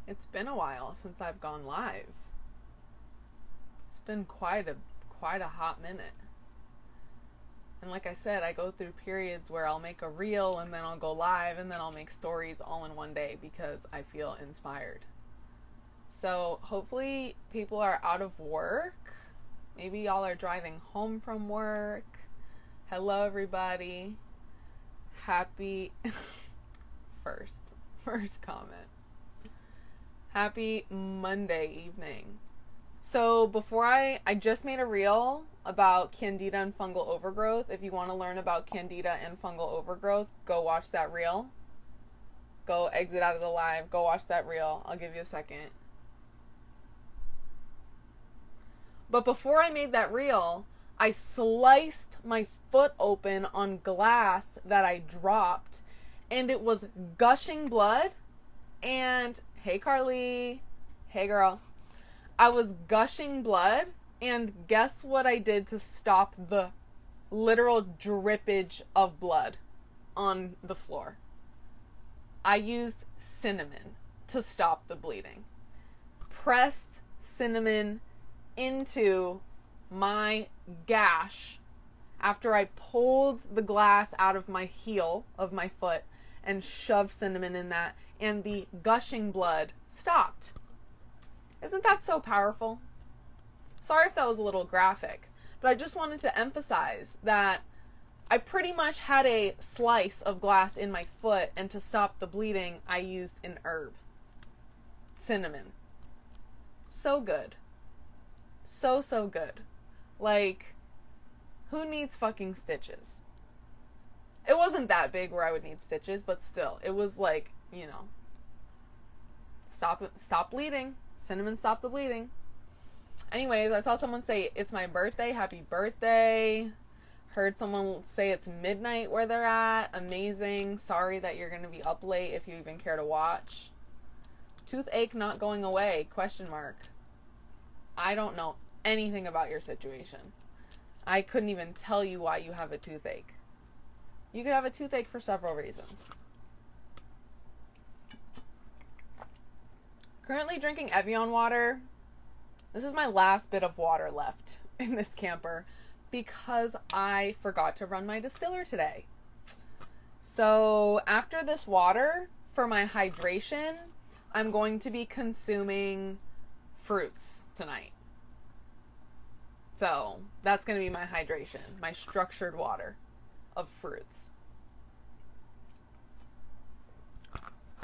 It's been a while since I've gone live. It's been quite a hot minute. And like I said, I go through periods where I'll make a reel and then I'll go live and then I'll make stories all in one day because I feel inspired. So hopefully people are out of work. Maybe y'all are driving home from work. Hello everybody. Happy first comment. Happy Monday evening. So before I just made a reel about candida and fungal overgrowth. If you want to learn about candida and fungal overgrowth, go watch that reel. Go exit out of the live. Go watch that reel. I'll give you a second. But before I made that reel, I sliced my foot open on glass that I dropped, and it was gushing blood. And hey Carly, hey girl, I was gushing blood, and guess what I did to stop the literal drippage of blood on the floor? I used cinnamon to stop the bleeding. Pressed cinnamon into my gash after I pulled the glass out of my heel of my foot and shoved cinnamon in that, and the gushing blood stopped. Isn't that so powerful? Sorry if that was a little graphic, but I just wanted to emphasize that I pretty much had a slice of glass in my foot, and to stop the bleeding, I used an herb. Cinnamon. So good. So good. Like, who needs fucking stitches? It wasn't that big where I would need stitches, but still, it was like, stop bleeding. Cinnamon stopped the bleeding. Anyways, I saw someone say, it's my birthday, happy birthday. Heard someone say it's midnight where they're at. Amazing. Sorry that you're going to be up late if you even care to watch. Toothache not going away, question mark. I don't know anything about your situation. I couldn't even tell you why you have a toothache. You could have a toothache for several reasons. Currently drinking Evian water. This is my last bit of water left in this camper because I forgot to run my distiller today. So after this water, for my hydration, I'm going to be consuming fruits tonight. So that's going to be my hydration, my structured water of fruits.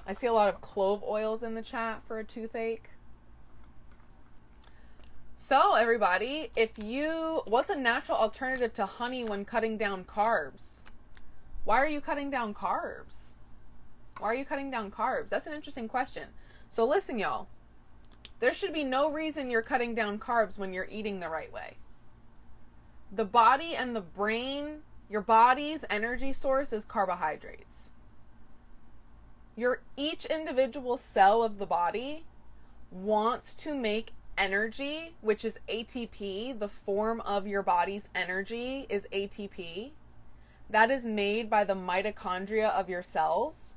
I see a lot of clove oils in the chat for a toothache. So everybody, what's a natural alternative to honey when cutting down carbs? Why are you cutting down carbs? Why are you cutting down carbs? That's an interesting question. So listen, y'all. There should be no reason you're cutting down carbs when you're eating the right way. The body and the brain, your body's energy source is carbohydrates. Each individual cell of the body wants to make energy, which is ATP. The form of your body's energy is ATP. That is made by the mitochondria of your cells.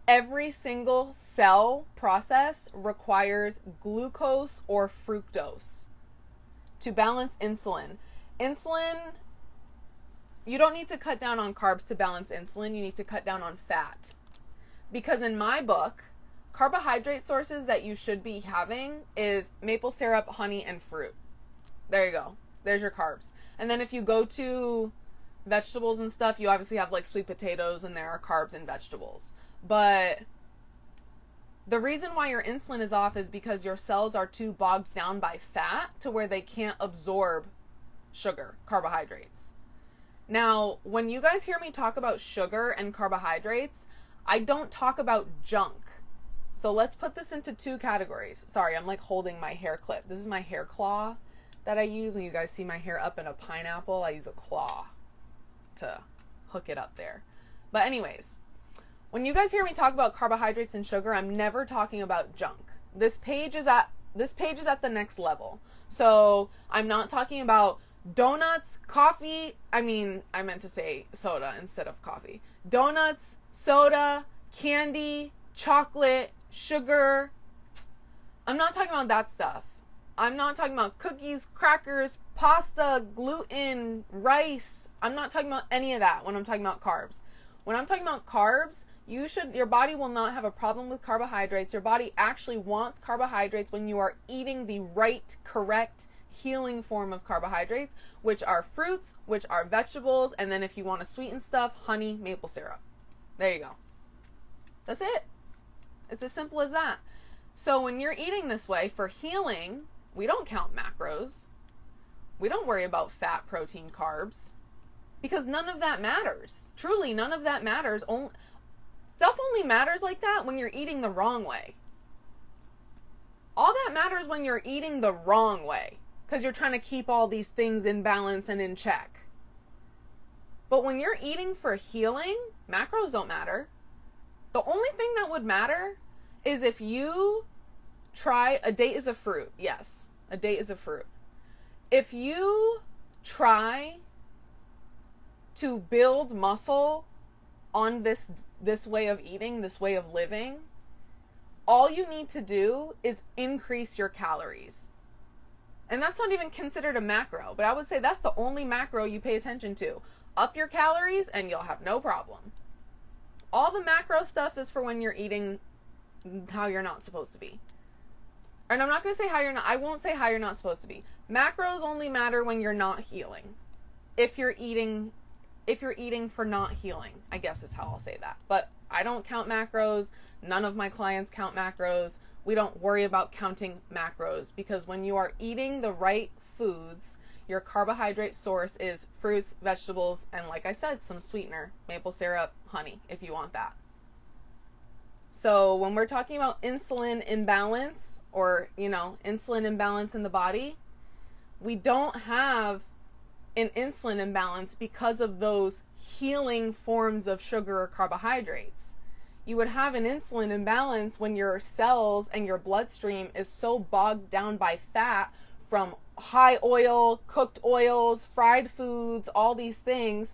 Every single cell process requires glucose or fructose to balance insulin. Insulin, you don't need to cut down on carbs to balance insulin. You need to cut down on fat. Because in my book, carbohydrate sources that you should be having is maple syrup, honey, and fruit. There you go. There's your carbs. And then if you go to vegetables and stuff, you obviously have like sweet potatoes, and there are carbs in vegetables. But the reason why your insulin is off is because your cells are too bogged down by fat to where they can't absorb sugar, carbohydrates. Now, when you guys hear me talk about sugar and carbohydrates, I don't talk about junk. So let's put this into two categories. Sorry, I'm like holding my hair clip. This is my hair claw that I use. When you guys see my hair up in a pineapple, I use a claw to hook it up there. But anyways, when you guys hear me talk about carbohydrates and sugar, I'm never talking about junk. This page is at the next level. So I'm not talking about donuts, coffee. I meant to say soda instead of coffee. Donuts, soda, candy, chocolate, sugar. I'm not talking about that stuff. I'm not talking about cookies, crackers, pasta, gluten, rice. I'm not talking about any of that when I'm talking about carbs. When I'm talking about carbs, your body will not have a problem with carbohydrates. Your body actually wants carbohydrates when you are eating the right, correct, healing form of carbohydrates, which are fruits, which are vegetables, and then if you want to sweeten stuff, honey, maple syrup. There you go. That's it. It's as simple as that. So when you're eating this way for healing, we don't count macros. We don't worry about fat, protein, carbs, because none of that matters. Truly, none of that matters. Stuff only matters like that when you're eating the wrong way. All that matters when you're eating the wrong way, because you're trying to keep all these things in balance and in check. But when you're eating for healing, macros don't matter. The only thing that would matter is if you try, a date is a fruit. Yes, a date is a fruit. If you try to build muscle on this way of eating, this way of living, all you need to do is increase your calories. And that's not even considered a macro, but I would say that's the only macro you pay attention to. Up your calories and you'll have no problem. All the macro stuff is for when you're eating how you're not supposed to be. And I'm not going to say I won't say how you're not supposed to be. Macros only matter when you're not healing. If you're eating for not healing, I guess is how I'll say that. But I don't count macros. None of my clients count macros. We don't worry about counting macros, because when you are eating the right foods, your carbohydrate source is fruits, vegetables, and like I said, some sweetener, maple syrup, honey, if you want that. So when we're talking about insulin imbalance, or, insulin imbalance in the body, we don't have an insulin imbalance because of those healing forms of sugar or carbohydrates. You would have an insulin imbalance when your cells and your bloodstream is so bogged down by fat from high oil, cooked oils, fried foods, all these things.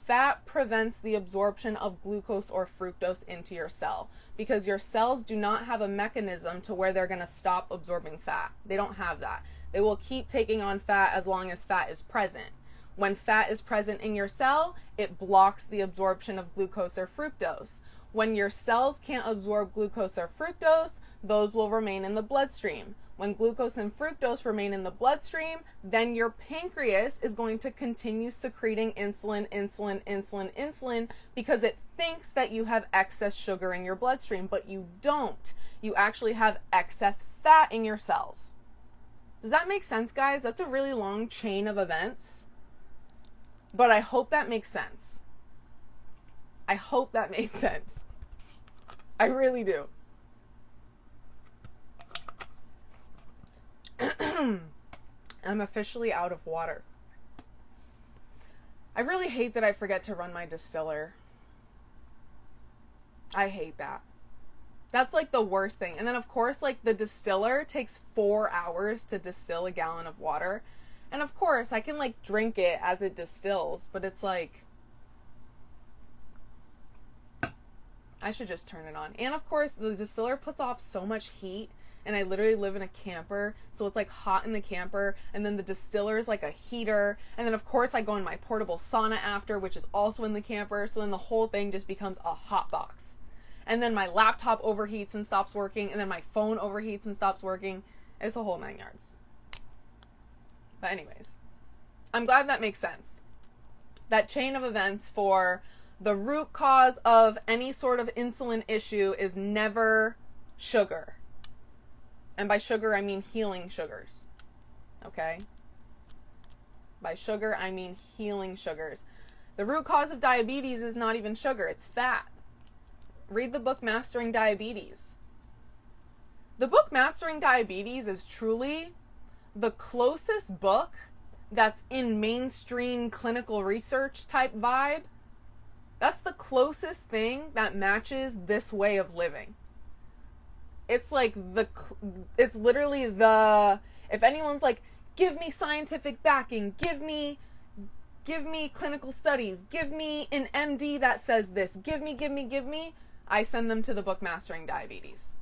Fat prevents the absorption of glucose or fructose into your cell, because your cells do not have a mechanism to where they're going to stop absorbing fat. They don't have that. They will keep taking on fat as long as fat is present. When fat is present in your cell, it blocks the absorption of glucose or fructose. When your cells can't absorb glucose or fructose, those will remain in the bloodstream. When glucose and fructose remain in the bloodstream, then your pancreas is going to continue secreting insulin, because it thinks that you have excess sugar in your bloodstream, but you don't. You actually have excess fat in your cells. Does that make sense, guys? That's a really long chain of events, but I hope that makes sense. I hope that makes sense. I really do. I'm officially out of water. I really hate that I forget to run my distiller. I hate that. That's like the worst thing. And then of course, like, the distiller takes 4 hours to distill a gallon of water. And of course I can like drink it as it distills, but it's like, I should just turn it on. And of course the distiller puts off so much heat, and I literally live in a camper, so it's like hot in the camper, and then the distiller is like a heater, and then of course I go in my portable sauna after, which is also in the camper, so then the whole thing just becomes a hot box. And then my laptop overheats and stops working, and then my phone overheats and stops working. It's a whole 9 yards. But anyways, I'm glad that makes sense. That chain of events for the root cause of any sort of insulin issue is never sugar. And by sugar, I mean healing sugars. Okay? By sugar, I mean healing sugars. The root cause of diabetes is not even sugar, it's fat. Read the book Mastering Diabetes. The book Mastering Diabetes is truly the closest book that's in mainstream clinical research type vibe. That's the closest thing that matches this way of living. It's like it's literally if anyone's like, give me scientific backing, give me clinical studies, give me an MD that says this, give me, I send them to the book Mastering Diabetes.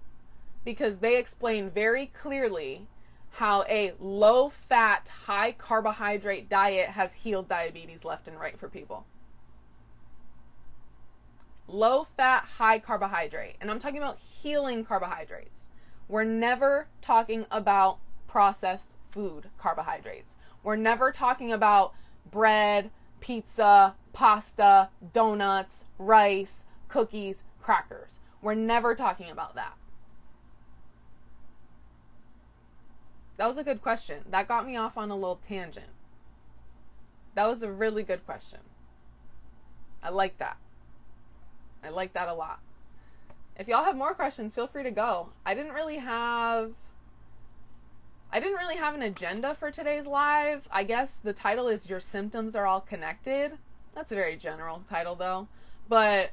because they explain very clearly how a low-fat, high-carbohydrate diet has healed diabetes left and right for people. Low-fat, high-carbohydrate. And I'm talking about healing carbohydrates. We're never talking about processed food carbohydrates. We're never talking about bread, pizza, pasta, donuts, rice, cookies, crackers. We're never talking about that. That was a good question. That got me off on a little tangent. That was a really good question. I like that. I like that a lot. If y'all have more questions, feel free to go. I didn't really have an agenda for today's live. I guess the title is Your Symptoms Are All Connected. That's a very general title though. But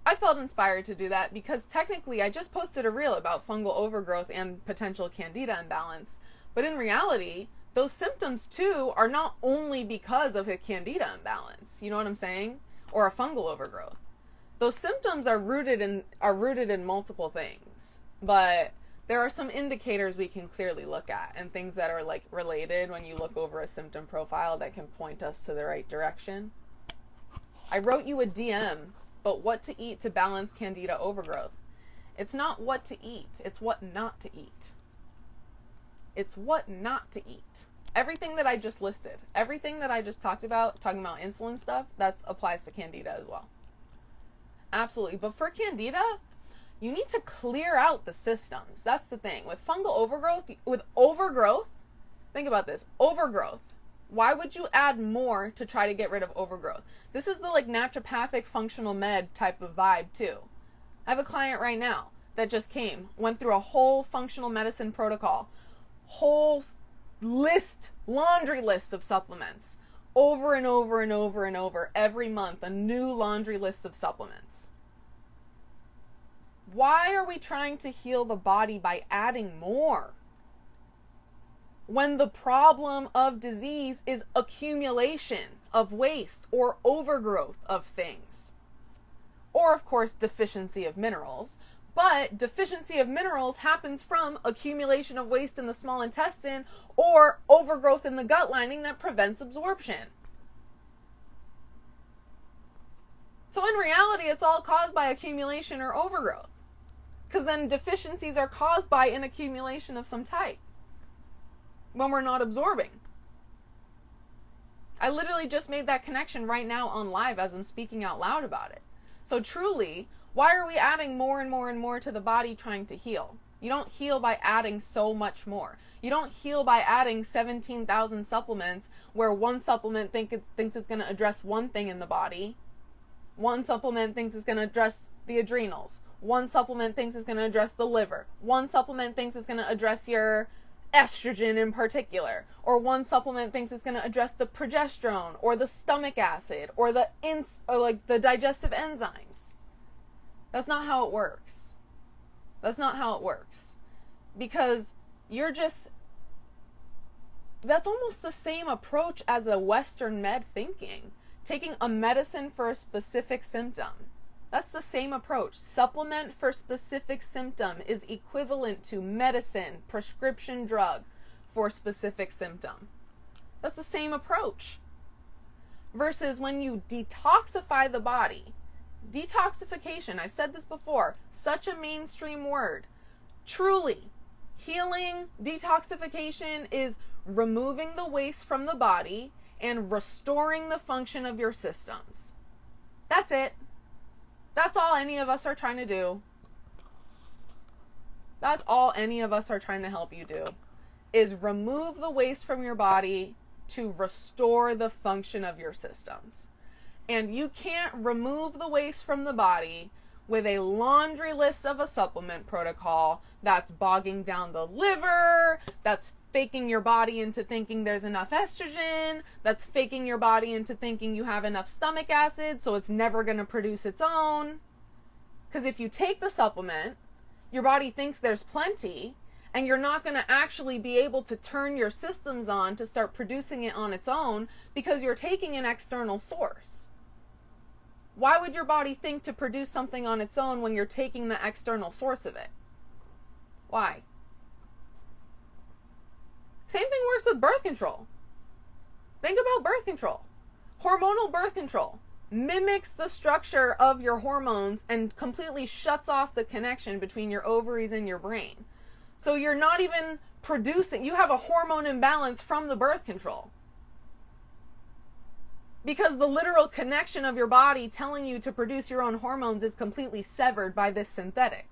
I felt inspired to do that because technically I just posted a reel about fungal overgrowth and potential candida imbalance. But in reality, those symptoms too are not only because of a candida imbalance. You know what I'm saying? Or a fungal overgrowth. Those symptoms are rooted in multiple things. But there are some indicators we can clearly look at and things that are like related when you look over a symptom profile that can point us to the right direction. I wrote you a DM, but what to eat to balance candida overgrowth. It's not what to eat, it's what not to eat. It's what not to eat. Everything that I just listed, everything that I just talking about insulin stuff, that applies to candida as well. Absolutely. But for candida, you need to clear out the systems. That's the thing. With fungal overgrowth, think about this, overgrowth. Why would you add more to try to get rid of overgrowth? This is the like naturopathic functional med type of vibe too. I have a client right now that just went through a whole functional medicine protocol, whole laundry list of supplements, over and over and over and over, every month, a new laundry list of supplements. Why are we trying to heal the body by adding more? When the problem of disease is accumulation of waste or overgrowth of things. Or, of course, deficiency of minerals. But deficiency of minerals happens from accumulation of waste in the small intestine or overgrowth in the gut lining that prevents absorption. So in reality, it's all caused by accumulation or overgrowth. Because then deficiencies are caused by an accumulation of some type when we're not absorbing. I literally just made that connection right now on live as I'm speaking out loud about it. So truly, why are we adding more and more and more to the body trying to heal? You don't heal by adding so much more. You don't heal by adding 17,000 supplements where one supplement thinks it's going to address one thing in the body. One supplement thinks it's going to address the adrenals. One supplement thinks it's going to address the liver. One supplement thinks it's going to address your estrogen in particular. Or one supplement thinks it's going to address the progesterone or the stomach acid or the digestive enzymes. That's not how it works. That's not how it works. Because that's almost the same approach as a Western med thinking. Taking a medicine for a specific symptom. That's the same approach. Supplement for specific symptom is equivalent to medicine, prescription drug for specific symptom. That's the same approach. Versus when you detoxify the body. Detoxification, I've said this before, such a mainstream word. Truly, healing, detoxification is removing the waste from the body and restoring the function of your systems. That's it. That's all any of us are trying to do. That's all any of us are trying to help you do, is remove the waste from your body to restore the function of your systems. And you can't remove the waste from the body with a laundry list of a supplement protocol that's bogging down the liver, that's faking your body into thinking there's enough estrogen, that's faking your body into thinking you have enough stomach acid, so it's never going to produce its own. Because if you take the supplement, your body thinks there's plenty, and you're not going to actually be able to turn your systems on to start producing it on its own because you're taking an external source. Why would your body think to produce something on its own when you're taking the external source of it? Why? Same thing works with birth control. Think about birth control. Hormonal birth control mimics the structure of your hormones and completely shuts off the connection between your ovaries and your brain. So you're not even producing, you have a hormone imbalance from the birth control. Because the literal connection of your body telling you to produce your own hormones is completely severed by this synthetic.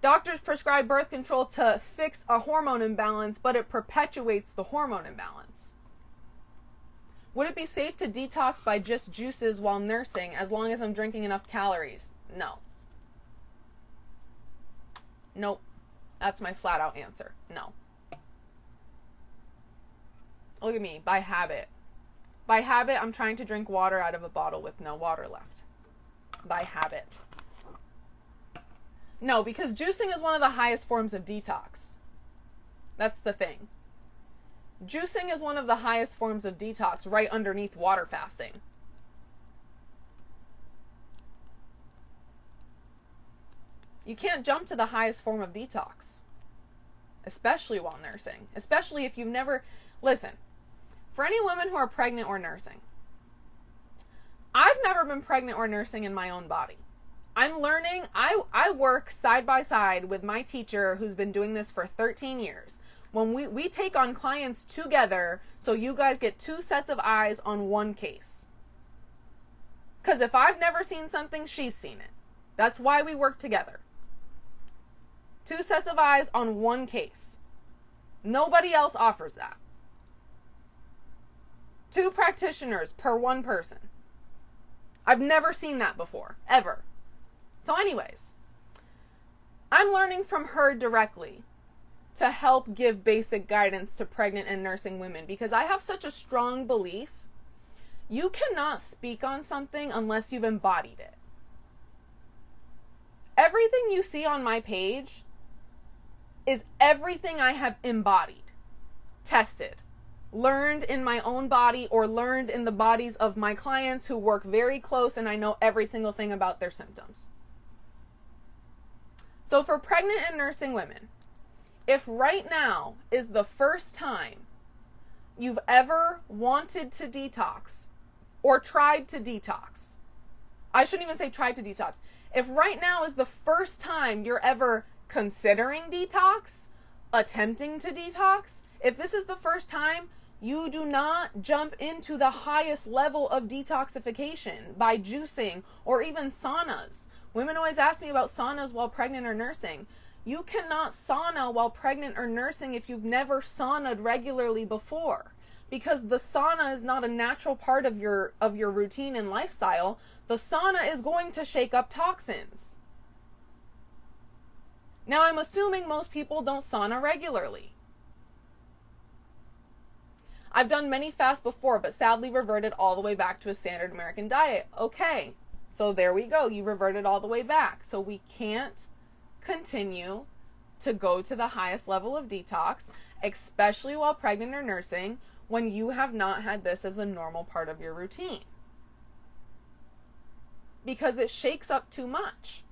Doctors prescribe birth control to fix a hormone imbalance, but it perpetuates the hormone imbalance. Would it be safe to detox by just juices while nursing as long as I'm drinking enough calories? No. Nope. That's my flat out answer. No. Look at me, by habit. By habit, I'm trying to drink water out of a bottle with no water left. By habit. No, because juicing is one of the highest forms of detox. That's the thing. Juicing is one of the highest forms of detox, right underneath water fasting. You can't jump to the highest form of detox, especially while nursing. Especially if you've never... Listen, for any women who are pregnant or nursing, I've never been pregnant or nursing in my own body. I'm learning. I work side by side with my teacher who's been doing this for 13 years. When we take on clients together, so you guys get two sets of eyes on one case. Because if I've never seen something, she's seen it. That's why we work together. Two sets of eyes on one case. Nobody else offers that. Two practitioners per one person. I've never seen that before, ever. So anyways, I'm learning from her directly to help give basic guidance to pregnant and nursing women, because I have such a strong belief you cannot speak on something unless you've embodied it. Everything you see on my page is everything I have embodied, tested, learned in my own body, or learned in the bodies of my clients who work very close, and I know every single thing about their symptoms. So for pregnant and nursing women, if right now is the first time you've ever wanted to detox or tried to detox, I shouldn't even say tried to detox. If right now is the first time you're ever considering detox, attempting to detox, if this is the first time, you do not jump into the highest level of detoxification by juicing or even saunas. Women always ask me about saunas while pregnant or nursing. You cannot sauna while pregnant or nursing if you've never saunaed regularly before, because the sauna is not a natural part of your routine and lifestyle. The sauna is going to shake up toxins. Now, I'm assuming most people don't sauna regularly. I've done many fasts before, but sadly reverted all the way back to a standard American diet. Okay, so there we go. You reverted all the way back. So we can't continue to go to the highest level of detox, especially while pregnant or nursing, when you have not had this as a normal part of your routine. Because it shakes up too much.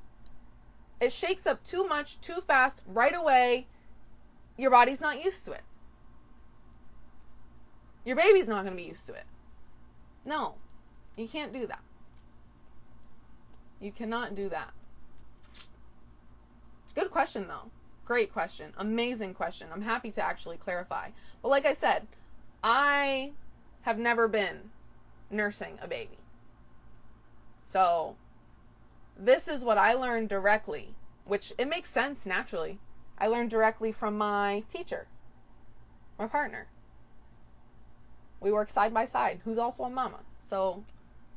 It shakes up too much, too fast, right away. Your body's not used to it. Your baby's not going to be used to it. No, you can't do that. You cannot do that. Good question, though. Great question. Amazing question. I'm happy to actually clarify. But like I said, I have never been nursing a baby. So this is what I learned directly, which it makes sense naturally. I learned directly from my teacher, my partner. We work side by side, who's also a mama. So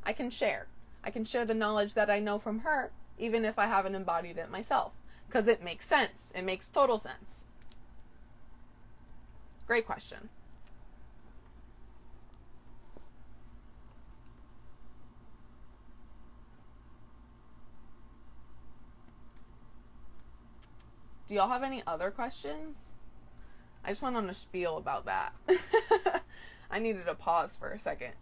I can share. I can share the knowledge that I know from her, even if I haven't embodied it myself. Because it makes sense. It makes total sense. Great question. Do y'all have any other questions? I just went on a spiel about that. I needed a pause for a second.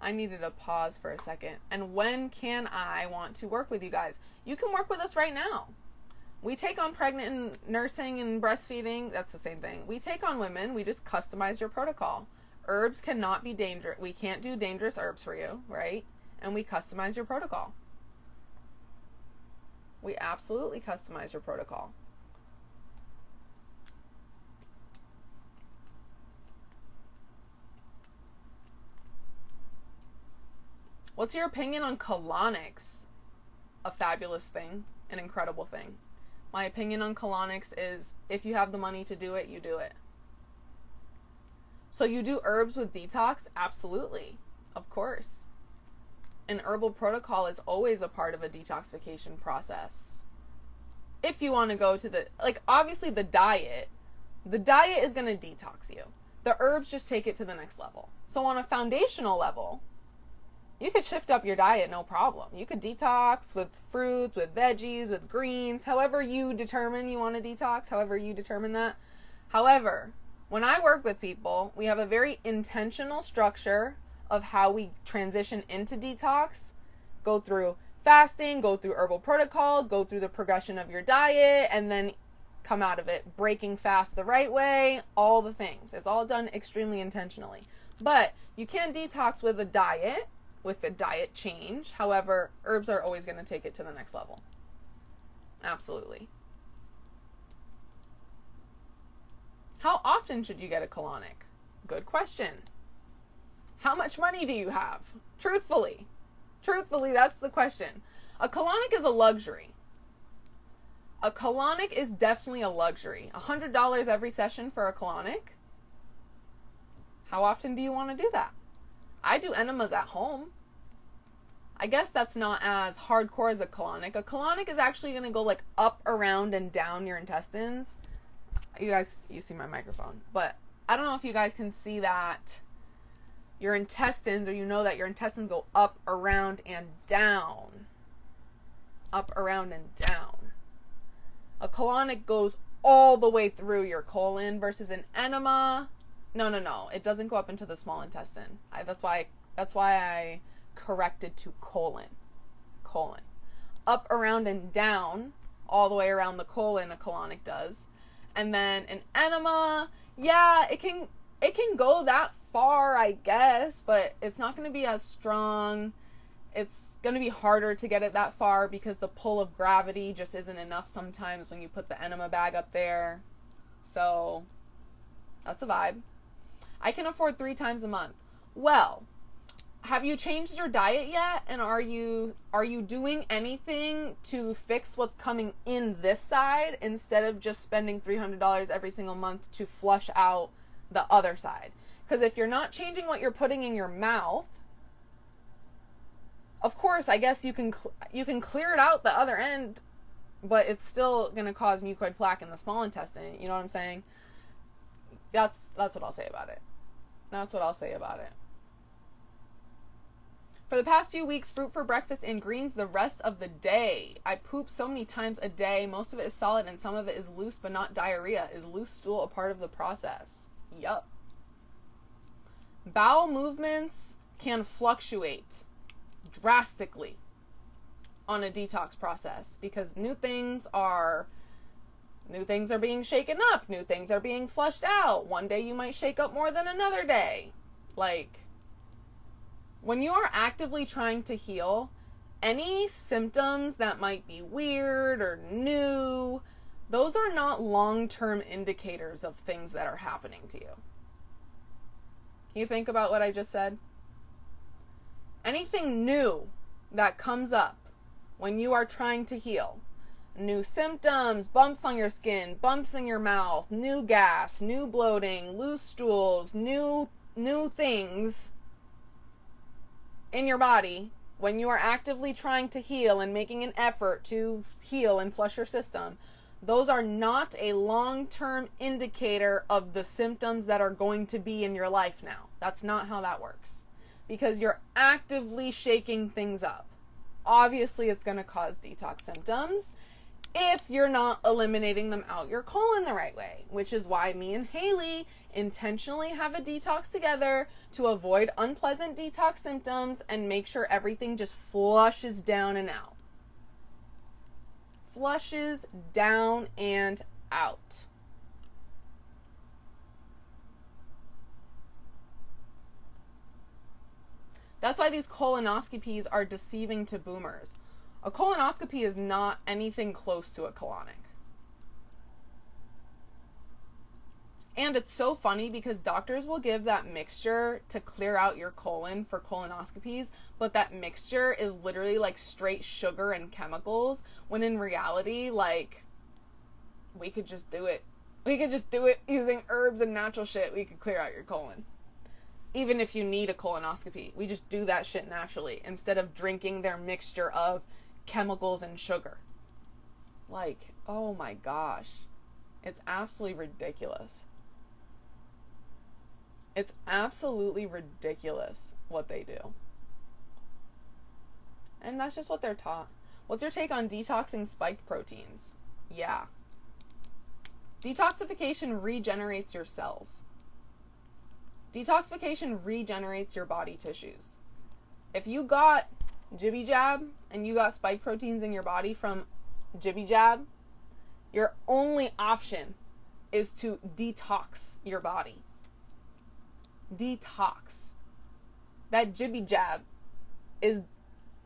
I needed a pause for a second. And when can I want to work with you guys? You can work with us right now. We take on pregnant and nursing and breastfeeding. That's the same thing. We take on women. We just customize your protocol. Herbs cannot be dangerous. We can't do dangerous herbs for you, right? And we customize your protocol. We absolutely customize your protocol. What's your opinion on colonics? A fabulous thing, an incredible thing. My opinion on colonics is if you have the money to do it, you do it. So you do herbs with detox? Absolutely. Of course. An herbal protocol is always a part of a detoxification process. If you want to go to the, like, obviously the diet is going to detox you. The herbs just take it to the next level. So on a foundational level, you could shift up your diet, no problem. You could detox with fruits, with veggies, with greens, however you determine you want to detox, however you determine that. However, when I work with people, we have a very intentional structure of how we transition into detox, go through fasting, go through herbal protocol, go through the progression of your diet, and then come out of it breaking fast the right way, all the things. It's all done extremely intentionally. But you can't detox with a diet change. However, herbs are always going to take it to the next level. Absolutely. How often should you get a colonic? Good question. How much money do you have? Truthfully, that's the question. A colonic is a luxury. A colonic is definitely a luxury. $100 every session for a colonic. How often do you want to do that? I do enemas at home. I guess that's not as hardcore as a colonic. A colonic is actually going to go like up, around, and down your intestines. You see my microphone, but I don't know if you guys can see that your intestines, or you know that your intestines go up, around, and down. Up, around, and down. A colonic goes all the way through your colon versus an enema. No. It doesn't go up into the small intestine. That's why I corrected to colon. Colon. Up, around, and down, all the way around the colon, a colonic does. And then an enema, yeah, it can go that far, I guess, but it's not going to be as strong. It's going to be harder to get it that far because the pull of gravity just isn't enough sometimes when you put the enema bag up there. So that's a vibe. I can afford 3 times a month. Well, have you changed your diet yet? And are you doing anything to fix what's coming in this side instead of just spending $300 every single month to flush out the other side? Because if you're not changing what you're putting in your mouth, of course, I guess you can clear it out the other end, but it's still going to cause mucoid plaque in the small intestine. You know what I'm saying? That's what I'll say about it. That's what I'll say about it. For the past few weeks, fruit for breakfast and greens the rest of the day. I poop so many times a day. Most of it is solid and some of it is loose, but not diarrhea. Is loose stool a part of the process? Yup. Bowel movements can fluctuate drastically on a detox process because new things are being shaken up. New things are being flushed out. One day you might shake up more than another day. Like, when you are actively trying to heal, any symptoms that might be weird or new, those are not long-term indicators of things that are happening to you. Can you think about what I just said? Anything new that comes up when you are trying to heal, new symptoms, bumps on your skin, bumps in your mouth, new gas, new bloating, loose stools, new things in your body, when you are actively trying to heal and making an effort to heal and flush your system, those are not a long-term indicator of the symptoms that are going to be in your life now. That's not how that works. Because you're actively shaking things up. Obviously, it's going to cause detox symptoms. if you're not eliminating them out your colon the right way, which is why me and Haley intentionally have a detox together to avoid unpleasant detox symptoms and make sure everything just flushes down and out. Flushes down and out. That's why these colonoscopies are deceiving to boomers. A colonoscopy is not anything close to a colonic. And it's so funny because doctors will give that mixture to clear out your colon for colonoscopies, but that mixture is literally like straight sugar and chemicals, when in reality, like, we could just do it. We could just do it using herbs and natural shit. We could clear out your colon. Even if you need a colonoscopy, we just do that shit naturally instead of drinking their mixture of chemicals and sugar. Like, oh my gosh. It's absolutely ridiculous. It's absolutely ridiculous what they do. And that's just what they're taught. What's your take on detoxing spiked proteins? Yeah. Detoxification regenerates your cells. Detoxification regenerates your body tissues. If you got jibby jab and you got spike proteins in your body from jibby jab, your only option is to detox your body. Detox. That jibby jab is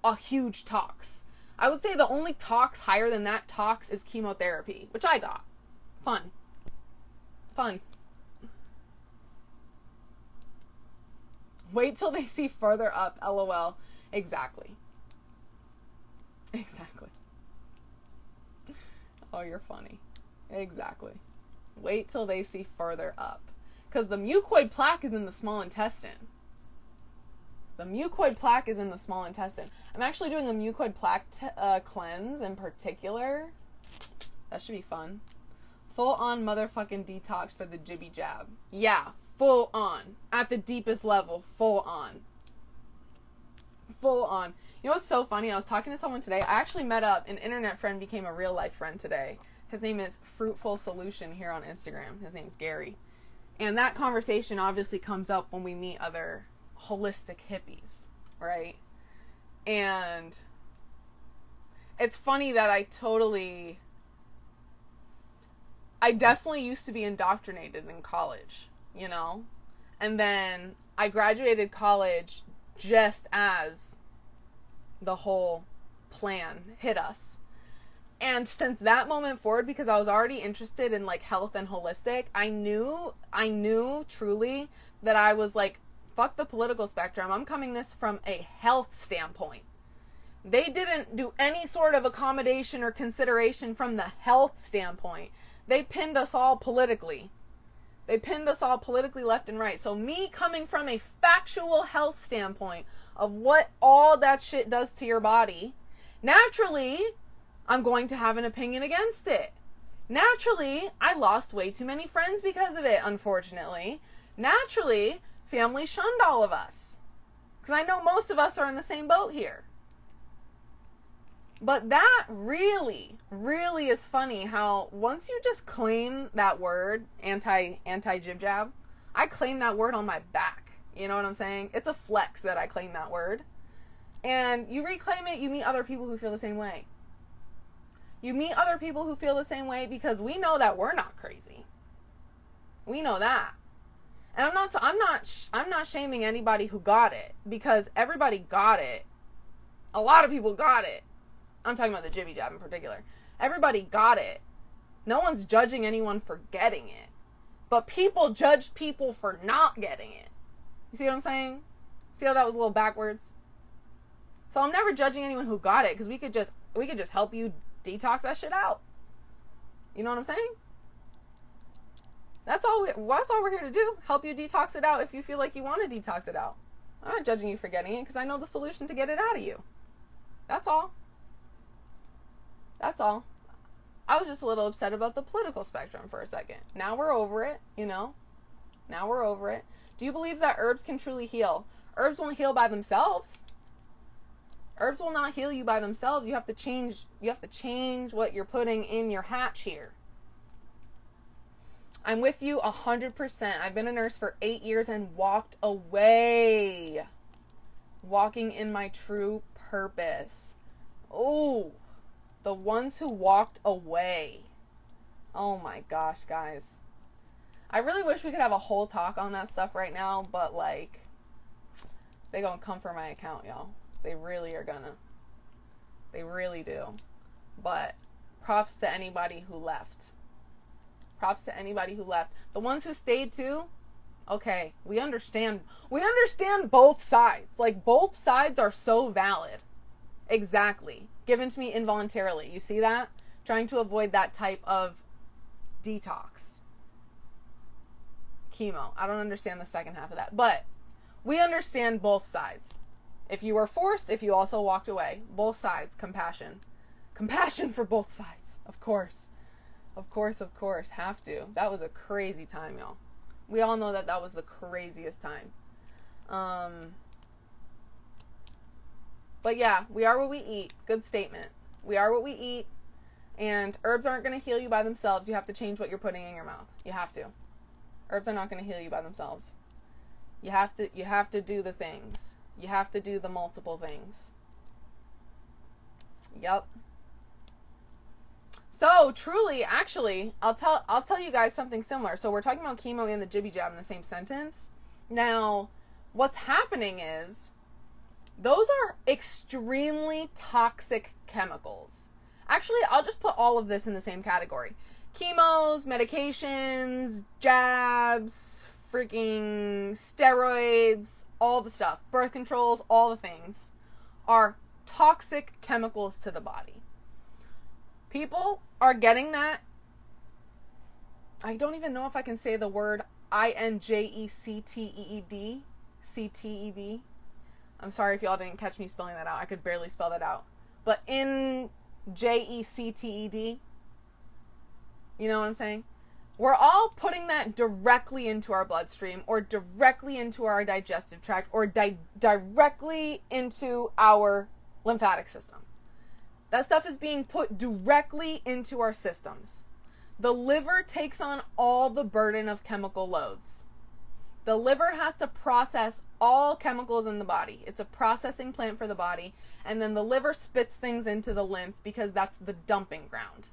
a huge tox. I would say the only tox higher than that tox is chemotherapy, which I got. Fun. Wait till they see further up, LOL. Exactly. Oh, you're funny. Exactly. Wait till they see further up. Because the mucoid plaque is in the small intestine. I'm actually doing a mucoid plaque cleanse in particular. That should be fun. Full on motherfucking detox for the jibby jab. Yeah. Full on. At the deepest level. Full on. You know what's so funny? I was talking to someone today. I actually met up. An internet friend became a real life friend today. His name is Fruitful Solution here on Instagram. His name's Gary. And that conversation obviously comes up when we meet other holistic hippies, right? And it's funny that I definitely used to be indoctrinated in college, you know? And then I graduated college just as the whole plan hit us. And since that moment forward, because I was already interested in like health and holistic, I knew truly that I was like, fuck the political spectrum. I'm coming this from a health standpoint. They didn't do any sort of accommodation or consideration from the health standpoint. They pinned us all politically. Left and right. So me coming from a factual health standpoint of what all that shit does to your body, naturally, I'm going to have an opinion against it. Naturally, I lost way too many friends because of it, unfortunately. Naturally, family shunned all of us. Because I know most of us are in the same boat here. But that really, really is funny how once you just claim that word, anti-jib jab, I claim that word on my back. You know what I'm saying? It's a flex that I claim that word. And you reclaim it, you meet other people who feel the same way. Because we know that we're not crazy. We know that. And I'm not shaming anybody who got it, because everybody got it. A lot of people got it. I'm talking about the jibby jab in particular. Everybody got it. No one's judging anyone for getting it. But people judge people for not getting it. You see what I'm saying? See how that was a little backwards? So I'm never judging anyone who got it, because we could just help you detox that shit out. You know what I'm saying? That's all we're here to do. Help you detox it out if you feel like you want to detox it out. I'm not judging you for getting it, because I know the solution to get it out of you. That's all. I was just a little upset about the political spectrum for a second. Now we're over it, you know? Do you believe that herbs can truly heal? Herbs won't heal by themselves. Herbs will not heal you by themselves. You have to change what you're putting in your hatch here. I'm with you 100%. I've been a nurse for 8 years and walked away. Walking in my true purpose. Oh, the ones who walked away. Oh my gosh, guys. I really wish we could have a whole talk on that stuff right now, but like, they gonna come for my account, y'all. They really are gonna. They really do. But props to anybody who left. Props to anybody who left. The ones who stayed too, okay, we understand. We understand both sides. Like, both sides are so valid. Exactly. Given to me involuntarily. You see that? Trying to avoid that type of detox. Chemo. I don't understand the second half of that. But we understand both sides. If you were forced, if you also walked away. Both sides. Compassion. Compassion for both sides. Of course. Of course, of course. Have to. That was a crazy time, y'all. We all know that that was the craziest time. But yeah, we are what we eat. Good statement. We are what we eat. And herbs aren't going to heal you by themselves. You have to change what you're putting in your mouth. You have to. Herbs are not going to heal you by themselves. You have to do the things. You have to do the multiple things. Yep. So truly, actually, I'll tell you guys something similar. So we're talking about chemo and the jibby jab in the same sentence. Now, what's happening is those are extremely toxic chemicals. Actually, I'll just put all of this in the same category. Chemos, medications, jabs, freaking steroids, all the stuff, birth controls, all the things are toxic chemicals to the body. People are getting that. I don't even know if I can say the word injected. CTED. I'm sorry if y'all didn't catch me spelling that out. I could barely spell that out. But injected. You know what I'm saying? We're all putting that directly into our bloodstream or directly into our digestive tract or directly into our lymphatic system. That stuff is being put directly into our systems. The liver takes on all the burden of chemical loads. The liver has to process all chemicals in the body. It's a processing plant for the body. And then the liver spits things into the lymph because that's the dumping ground.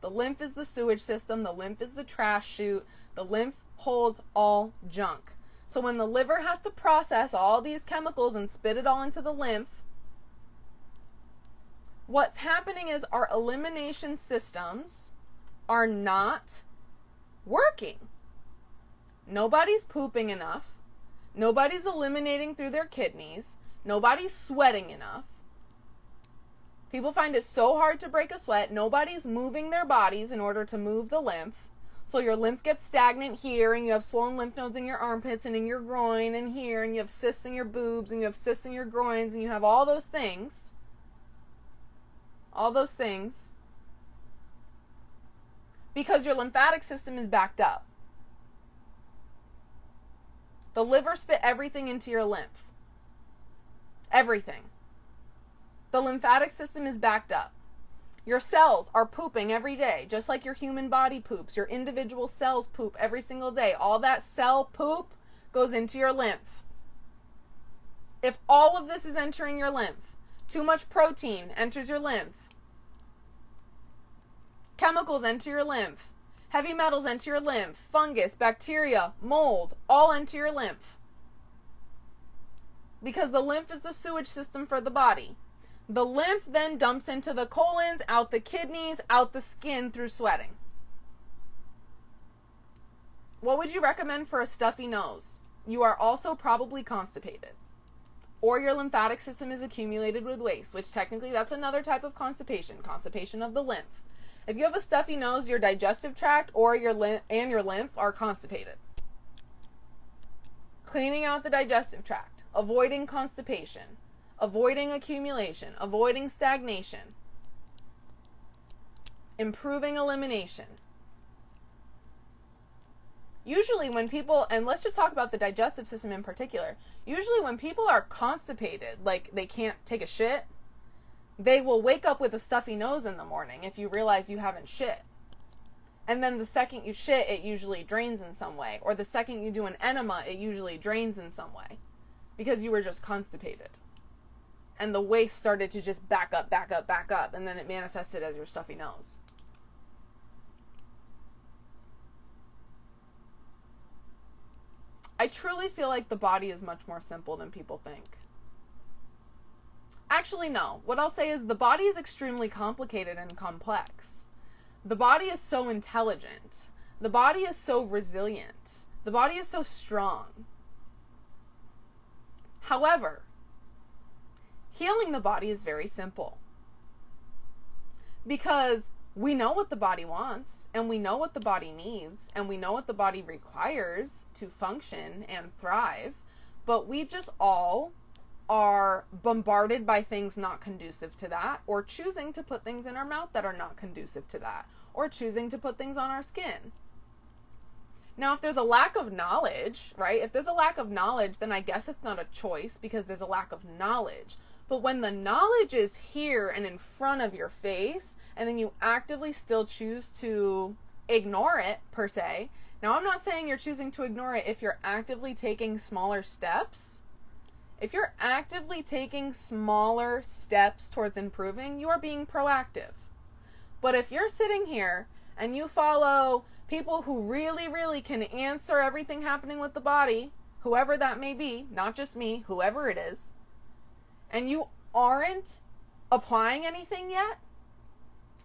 The lymph is the sewage system. The lymph is the trash chute. The lymph holds all junk. So when the liver has to process all these chemicals and spit it all into the lymph, what's happening is our elimination systems are not working. Nobody's pooping enough. Nobody's eliminating through their kidneys. Nobody's sweating enough. People find it so hard to break a sweat. Nobody's moving their bodies in order to move the lymph. So your lymph gets stagnant here, and you have swollen lymph nodes in your armpits and in your groin and here, and you have cysts in your boobs, and you have cysts in your groins, and you have all those things. All those things. Because your lymphatic system is backed up. The liver spit everything into your lymph. Everything. The lymphatic system is backed up. Your cells are pooping every day, just like your human body poops. Your individual cells poop every single day. All that cell poop goes into your lymph. If all of this is entering your lymph, too much protein enters your lymph. Chemicals enter your lymph. Heavy metals enter your lymph. Fungus, bacteria, mold, all enter your lymph. Because the lymph is the sewage system for the body. The lymph then dumps into the colons, out the kidneys, out the skin through sweating. What would you recommend for a stuffy nose? You are also probably constipated. Or your lymphatic system is accumulated with waste, which technically that's another type of constipation. Constipation of the lymph. If you have a stuffy nose, your digestive tract or your lymph are constipated. Cleaning out the digestive tract, avoiding constipation, avoiding accumulation, avoiding stagnation, improving elimination. Usually when people, and let's just talk about the digestive system in particular, usually when people are constipated, like they can't take a shit, they will wake up with a stuffy nose in the morning if you realize you haven't shit. And then the second you shit, it usually drains in some way. Or the second you do an enema, it usually drains in some way. Because you were just constipated. And the waste started to just back up, and then it manifested as your stuffy nose. I truly feel like the body is much more simple than people think. Actually, no. What I'll say is the body is extremely complicated and complex. The body is so intelligent. The body is so resilient. The body is so strong. However, healing the body is very simple. Because we know what the body wants, and we know what the body needs, and we know what the body requires to function and thrive, but we just all are bombarded by things not conducive to that, or choosing to put things in our mouth that are not conducive to that, or choosing to put things on our skin. Now, if there's a lack of knowledge, right? If there's a lack of knowledge, then I guess it's not a choice because there's a lack of knowledge. But when the knowledge is here and in front of your face, and then you actively still choose to ignore it, per se. Now, I'm not saying you're choosing to ignore it if you're actively taking smaller steps. If you're actively taking smaller steps towards improving, you are being proactive. But if you're sitting here and you follow people who really, really can answer everything happening with the body, whoever that may be, not just me, whoever it is, and you aren't applying anything yet,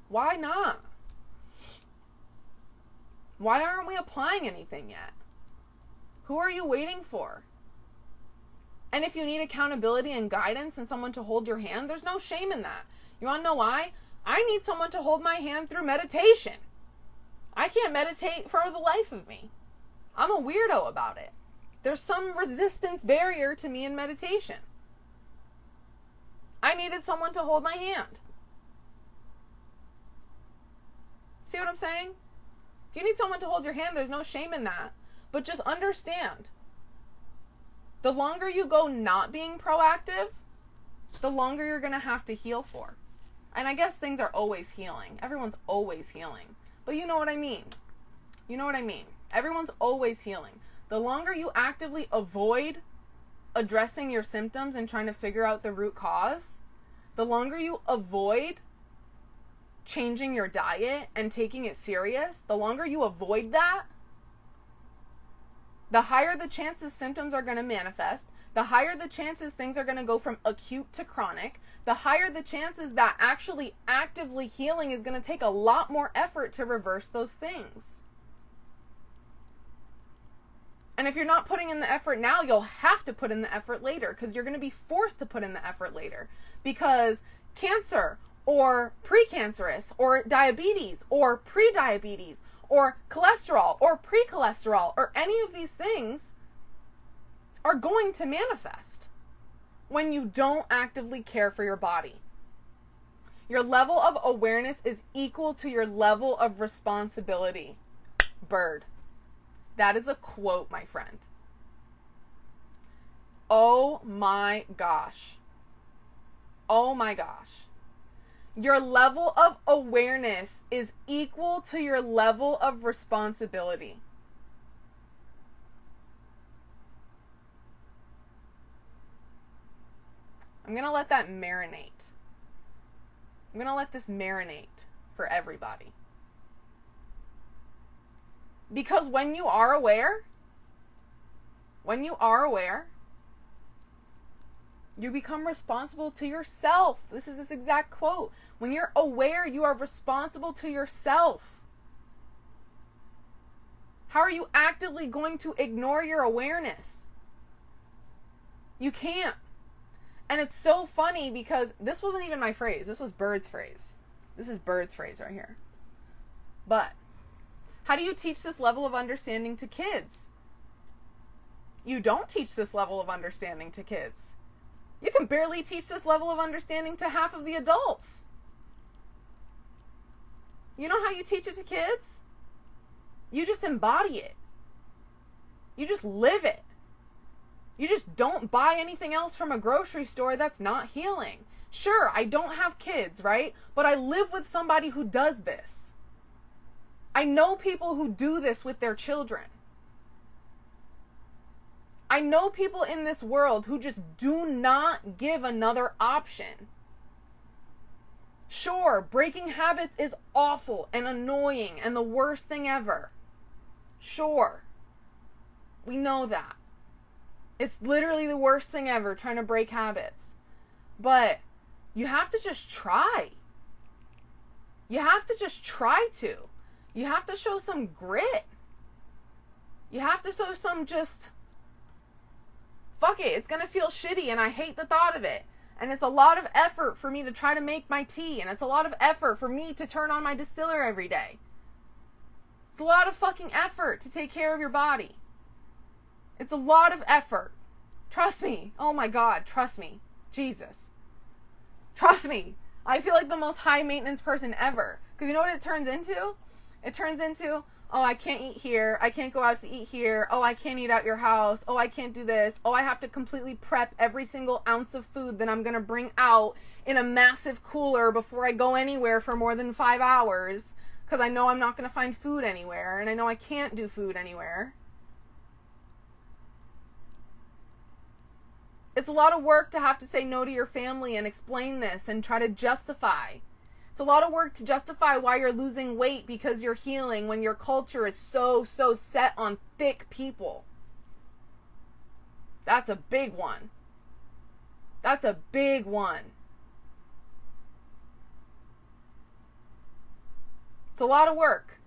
why not? Why aren't we applying anything yet? Who are you waiting for? And if you need accountability and guidance and someone to hold your hand, there's no shame in that. You want to know why? I need someone to hold my hand through meditation. I can't meditate for the life of me. I'm a weirdo about it. There's some resistance barrier to me in meditation. I needed someone to hold my hand. See what I'm saying? If you need someone to hold your hand, there's no shame in that. But just understand, the longer you go not being proactive, the longer you're going to have to heal for. And I guess things are always healing. Everyone's always healing. But you know what I mean. You know what I mean. Everyone's always healing. The longer you actively avoid addressing your symptoms and trying to figure out the root cause, the longer you avoid changing your diet and taking it serious, the longer you avoid that, the higher the chances symptoms are going to manifest, the higher the chances things are going to go from acute to chronic, the higher the chances that actually actively healing is going to take a lot more effort to reverse those things. And if you're not putting in the effort now, you'll have to put in the effort later, because you're going to be forced to put in the effort later. Because cancer, or precancerous, or diabetes, or prediabetes, or cholesterol, or pre-cholesterol, or any of these things are going to manifest when you don't actively care for your body. Your level of awareness is equal to your level of responsibility. Bird. That is a quote, my friend. Oh my gosh. Oh my gosh. Your level of awareness is equal to your level of responsibility. I'm going to let that marinate. I'm going to let this marinate for everybody. Because when you are aware, you become responsible to yourself. This is this exact quote. When you're aware, you are responsible to yourself. How are you actively going to ignore your awareness? You can't. And it's so funny because this wasn't even my phrase. This was Bird's phrase. This is Bird's phrase right here. But how do you teach this level of understanding to kids? You don't teach this level of understanding to kids. You can barely teach this level of understanding to half of the adults. You know how you teach it to kids? You just embody it. You just live it. You just don't buy anything else from a grocery store that's not healing. Sure, I don't have kids, right? But I live with somebody who does this. I know people who do this with their children. I know people in this world who just do not give another option. Sure, breaking habits is awful and annoying and the worst thing ever. Sure. We know that. It's literally the worst thing ever, trying to break habits. But you have to just try. You have to just try to. You have to show some grit. You have to show some just, fuck it, it's going to feel shitty and I hate the thought of it. And it's a lot of effort for me to try to make my tea. And it's a lot of effort for me to turn on my distiller every day. It's a lot of fucking effort to take care of your body. It's a lot of effort. Trust me. Oh my God, trust me. Jesus. Trust me. I feel like the most high maintenance person ever. Because you know what it turns into? It turns into, oh, I can't eat here. I can't go out to eat here. Oh, I can't eat at your house. Oh, I can't do this. Oh, I have to completely prep every single ounce of food that I'm going to bring out in a massive cooler before I go anywhere for more than 5 hours. Because I know I'm not going to find food anywhere. And I know I can't do food anywhere. It's a lot of work to have to say no to your family and explain this and try to justify. It's a lot of work to justify why you're losing weight because you're healing when your culture is so set on thick people. That's a big one. That's a big one. It's a lot of work.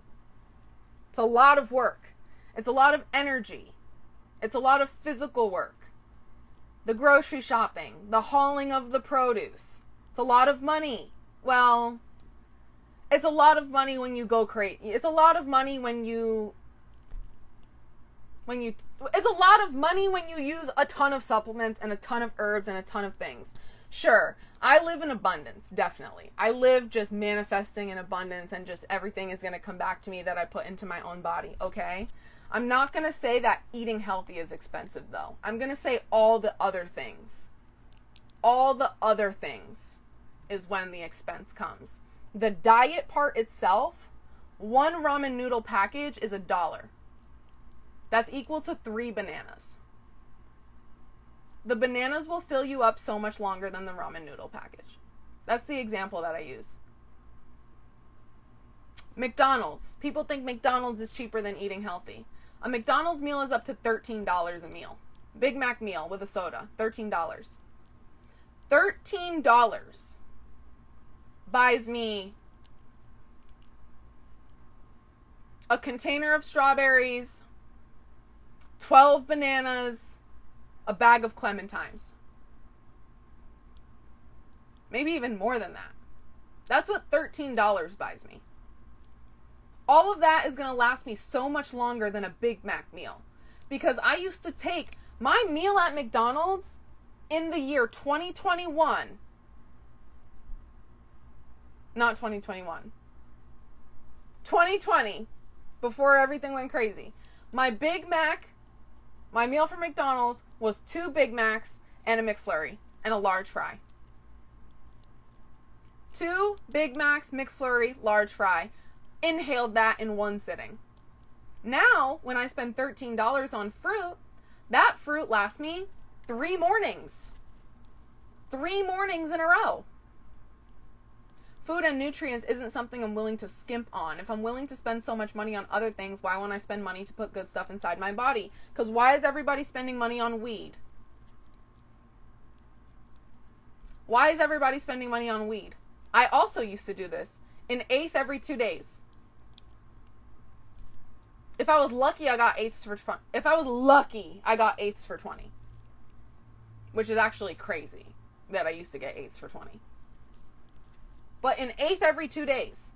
It's a lot of work. It's a lot of energy. It's a lot of physical work. The grocery shopping, the hauling of the produce. It's a lot of money. Well, it's a lot of money when you go crazy. It's a lot of money it's a lot of money when you use a ton of supplements and a ton of herbs and a ton of things. Sure, I live in abundance, definitely. I live just manifesting in abundance and just everything is going to come back to me that I put into my own body, okay? I'm not going to say that eating healthy is expensive, though. I'm going to say all the other things. All the other things is when the expense comes. The diet part itself, one ramen noodle package is $1. That's equal to 3 bananas. The bananas will fill you up so much longer than the ramen noodle package. That's the example that I use. McDonald's. People think McDonald's is cheaper than eating healthy. A McDonald's meal is up to $13 a meal. Big Mac meal with a soda, $13. $13 buys me a container of strawberries, 12 bananas, a bag of clementines. Maybe even more than that. That's what $13 buys me. All of that is going to last me so much longer than a Big Mac meal. Because I used to take my meal at McDonald's in the year 2021. Not 2021. 2020. Before everything went crazy. My Big Mac, my meal from McDonald's was 2 Big Macs and a McFlurry and a large fry. 2 Big Macs, McFlurry, large fry. Inhaled that in one sitting. Now, when I spend $13 on fruit, that fruit lasts me 3 mornings. 3 mornings in a row. Food and nutrients isn't something I'm willing to skimp on. If I'm willing to spend so much money on other things, why won't I spend money to put good stuff inside my body? Because why is everybody spending money on weed? Why is everybody spending money on weed? I also used to do this. An eighth every 2 days. If I was lucky, I got eighths for 20. If I was lucky, I got eighths for 20. Which is actually crazy that I used to get eighths for 20. But an eighth every 2 days.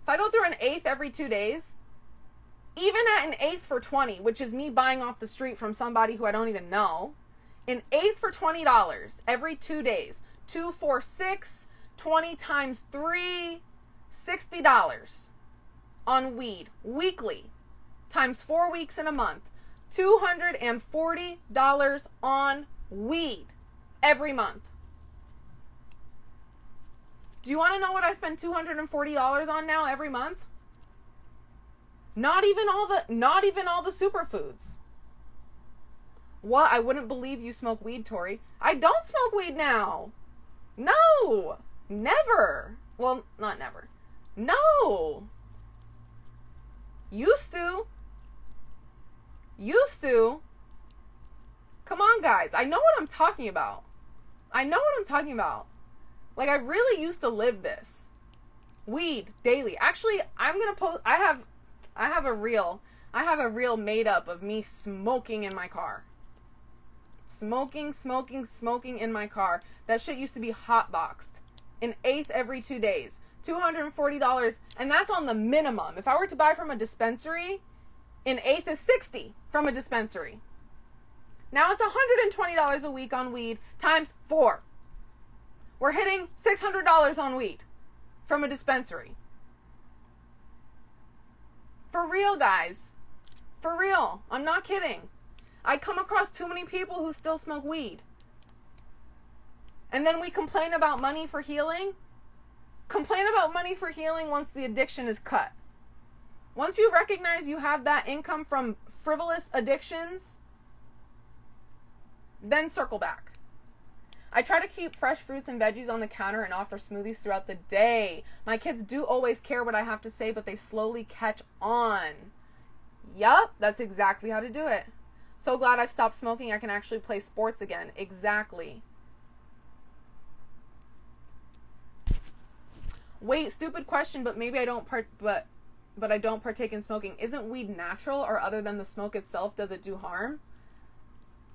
If I go through an eighth every 2 days, even at an eighth for 20, which is me buying off the street from somebody who I don't even know, an eighth for $20 every 2 days. 2, 4, 6, 20 times 3, $60 on weed weekly. Times 4 weeks in a month, $240 on weed every month. Do you want to know what I spend $240 on now every month? Not even all the superfoods. What? I wouldn't believe you smoke weed, Tori. I don't smoke weed now. No. Never. Well, not never. No. Used to. Come on, guys. I know what I'm talking about. Like, I really used to live this. Weed daily. Actually, I'm going to post, I have a reel made up of me smoking in my car. Smoking in my car. That shit used to be hotboxed. An eighth every 2 days. $240, and that's on the minimum. If I were to buy from a dispensary, an eighth is $60 from a dispensary. Now it's $120 a week on weed times 4. We're hitting $600 on weed from a dispensary. For real, guys. For real. I'm not kidding. I come across too many people who still smoke weed. And then we complain about money for healing. Complain about money for healing once the addiction is cut. Once you recognize you have that income from frivolous addictions, then circle back. I try to keep fresh fruits and veggies on the counter and offer smoothies throughout the day. My kids do always care what I have to say, but they slowly catch on. Yup, that's exactly how to do it. So glad I've stopped smoking. I can actually play sports again. Exactly. Wait, stupid question, but maybe I don't but I don't partake in smoking. Isn't weed natural, or other than the smoke itself, does it do harm?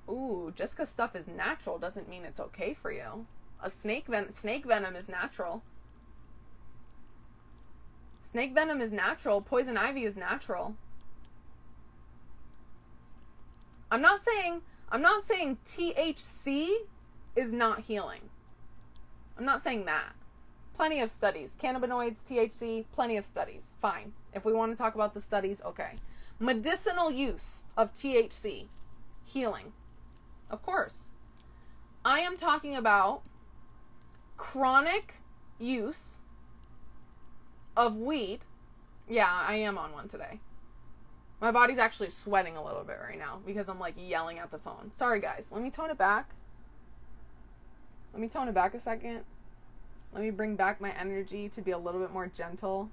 Ooh, just because stuff is natural doesn't mean it's okay for you. Snake venom is natural. Snake venom is natural. Poison ivy is natural. I'm not saying THC is not healing. I'm not saying that. Plenty of studies. Cannabinoids, THC, plenty of studies. Fine. If we want to talk about the studies, okay. Medicinal use of THC. Healing. Of course. I am talking about chronic use of weed. Yeah, I am on one today. My body's actually sweating a little bit right now because I'm like yelling at the phone. Sorry, guys. Let me tone it back. A second. Let me bring back my energy to be a little bit more gentle.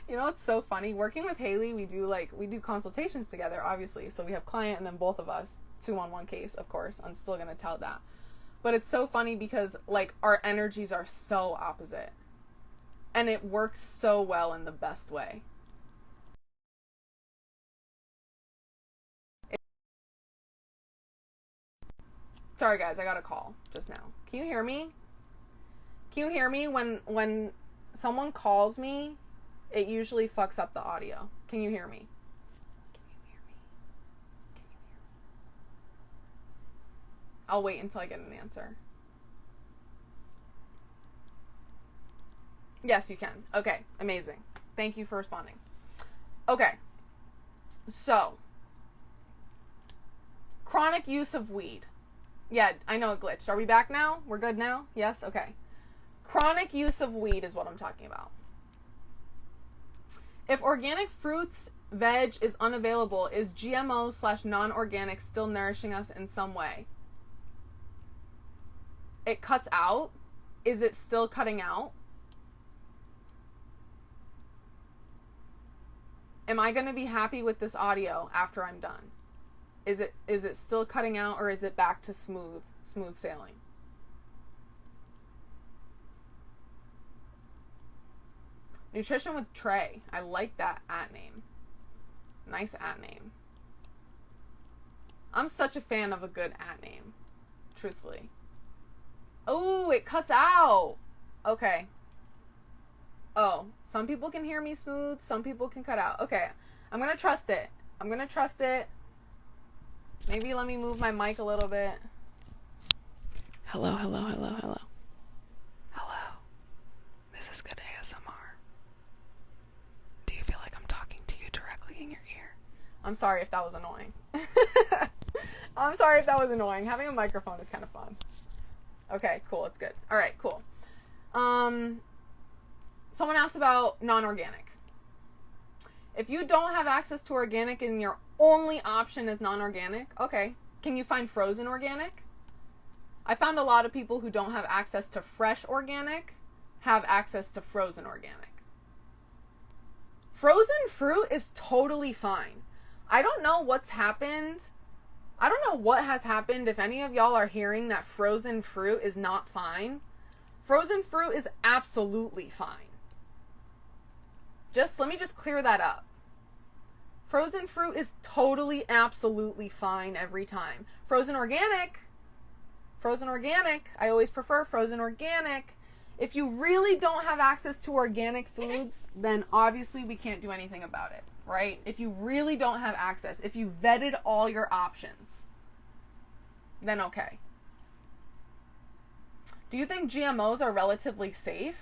You know, it's so funny. Working with Haley, we do consultations together, obviously. So we have client and then both of us, 2-on-1 case, of course. I'm still going to tell that. But it's so funny because like our energies are so opposite. And it works so well in the best way. Sorry guys, I got a call just now. Can you hear me? Can you hear me when someone calls me? It usually fucks up the audio. Can you hear me? I'll wait until I get an answer. Yes, you can. Okay, amazing. Thank you for responding. Okay. So, chronic use of weed. Yeah, I know it glitched. Are we back now? We're good now? Yes? Okay. Chronic use of weed is what I'm talking about. If organic fruits, veg is unavailable, is GMO/non-organic still nourishing us in some way? It cuts out? Is it still cutting out? Am I going to be happy with this audio after I'm done? Is it still cutting out, or is it back to smooth sailing? Nutrition with Trey. I like that @ name. Nice @ name. I'm such a fan of a good @ name. Truthfully. Oh, it cuts out. Okay. Oh, some people can hear me smooth. Some people can cut out. Okay. I'm going to trust it. Maybe let me move my mic a little bit. Hello. Hello. This is good ASMR. Do you feel like I'm talking to you directly in your ear? I'm sorry if that was annoying. I'm sorry if that was annoying. Having a microphone is kind of fun. Okay, cool. It's good. All right, cool. Someone asked about non-organic. If you don't have access to organic and your only option is non-organic, okay. Can you find frozen organic? I found a lot of people who don't have access to fresh organic have access to frozen organic. Frozen fruit is totally fine. I don't know what's happened. I don't know what has happened if any of y'all are hearing that frozen fruit is not fine. Frozen fruit is absolutely fine. Let me just clear that up. Frozen fruit is totally, absolutely fine every time. Frozen organic, I always prefer frozen organic. If you really don't have access to organic foods, then obviously we can't do anything about it, right? If you really don't have access, if you vetted all your options, then okay. Do you think GMOs are relatively safe?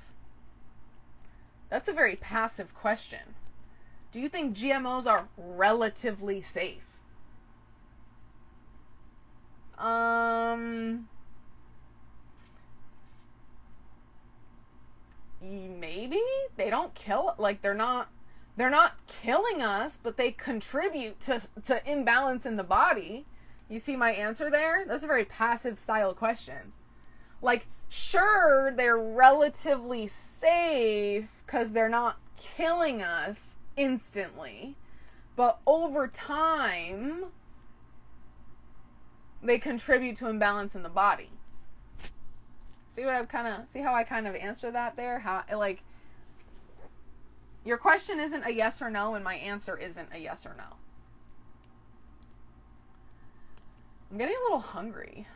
That's a very passive question. Do you think GMOs are relatively safe? Maybe. They don't kill, like they're not killing us, but they contribute to imbalance in the body. You see my answer there? That's a very passive style question. Like, sure, they're relatively safe because they're not killing us instantly, but over time they contribute to imbalance in the body. See how I kind of answer that there? How, like, your question isn't a yes or no, and my answer isn't a yes or no. I'm getting a little hungry.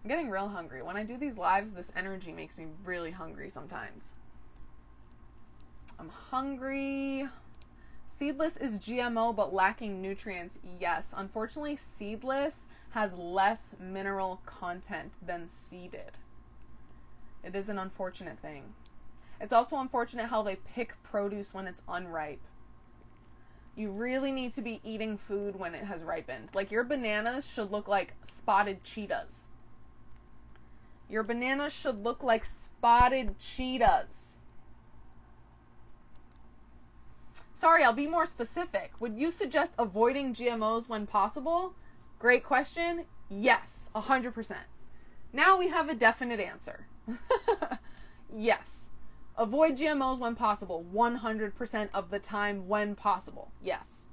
I'm getting real hungry. When I do these lives, this energy makes me really hungry sometimes. I'm hungry. Seedless is GMO but lacking nutrients. Yes, unfortunately, seedless has less mineral content than seeded. It is an unfortunate thing. It's also unfortunate how they pick produce when it's unripe. You really need to be eating food when it has ripened. Like, your bananas should look like spotted cheetahs. Your bananas should look like spotted cheetahs. Sorry, I'll be more specific. Would you suggest avoiding GMOs when possible? Great question. Yes, 100%. Now we have a definite answer. Yes. Avoid GMOs when possible. 100% of the time when possible. Yes.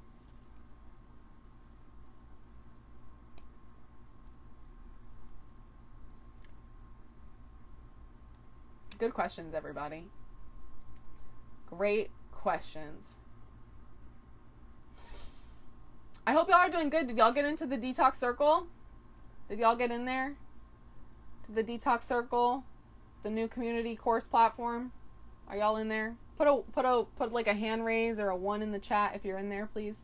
Good questions, everybody. Great questions. I hope y'all are doing good. Did y'all get into the detox circle? Did y'all get in there? To the detox circle? The new community course platform? Are y'all in there? Put like a hand raise or a 1 in the chat if you're in there, please.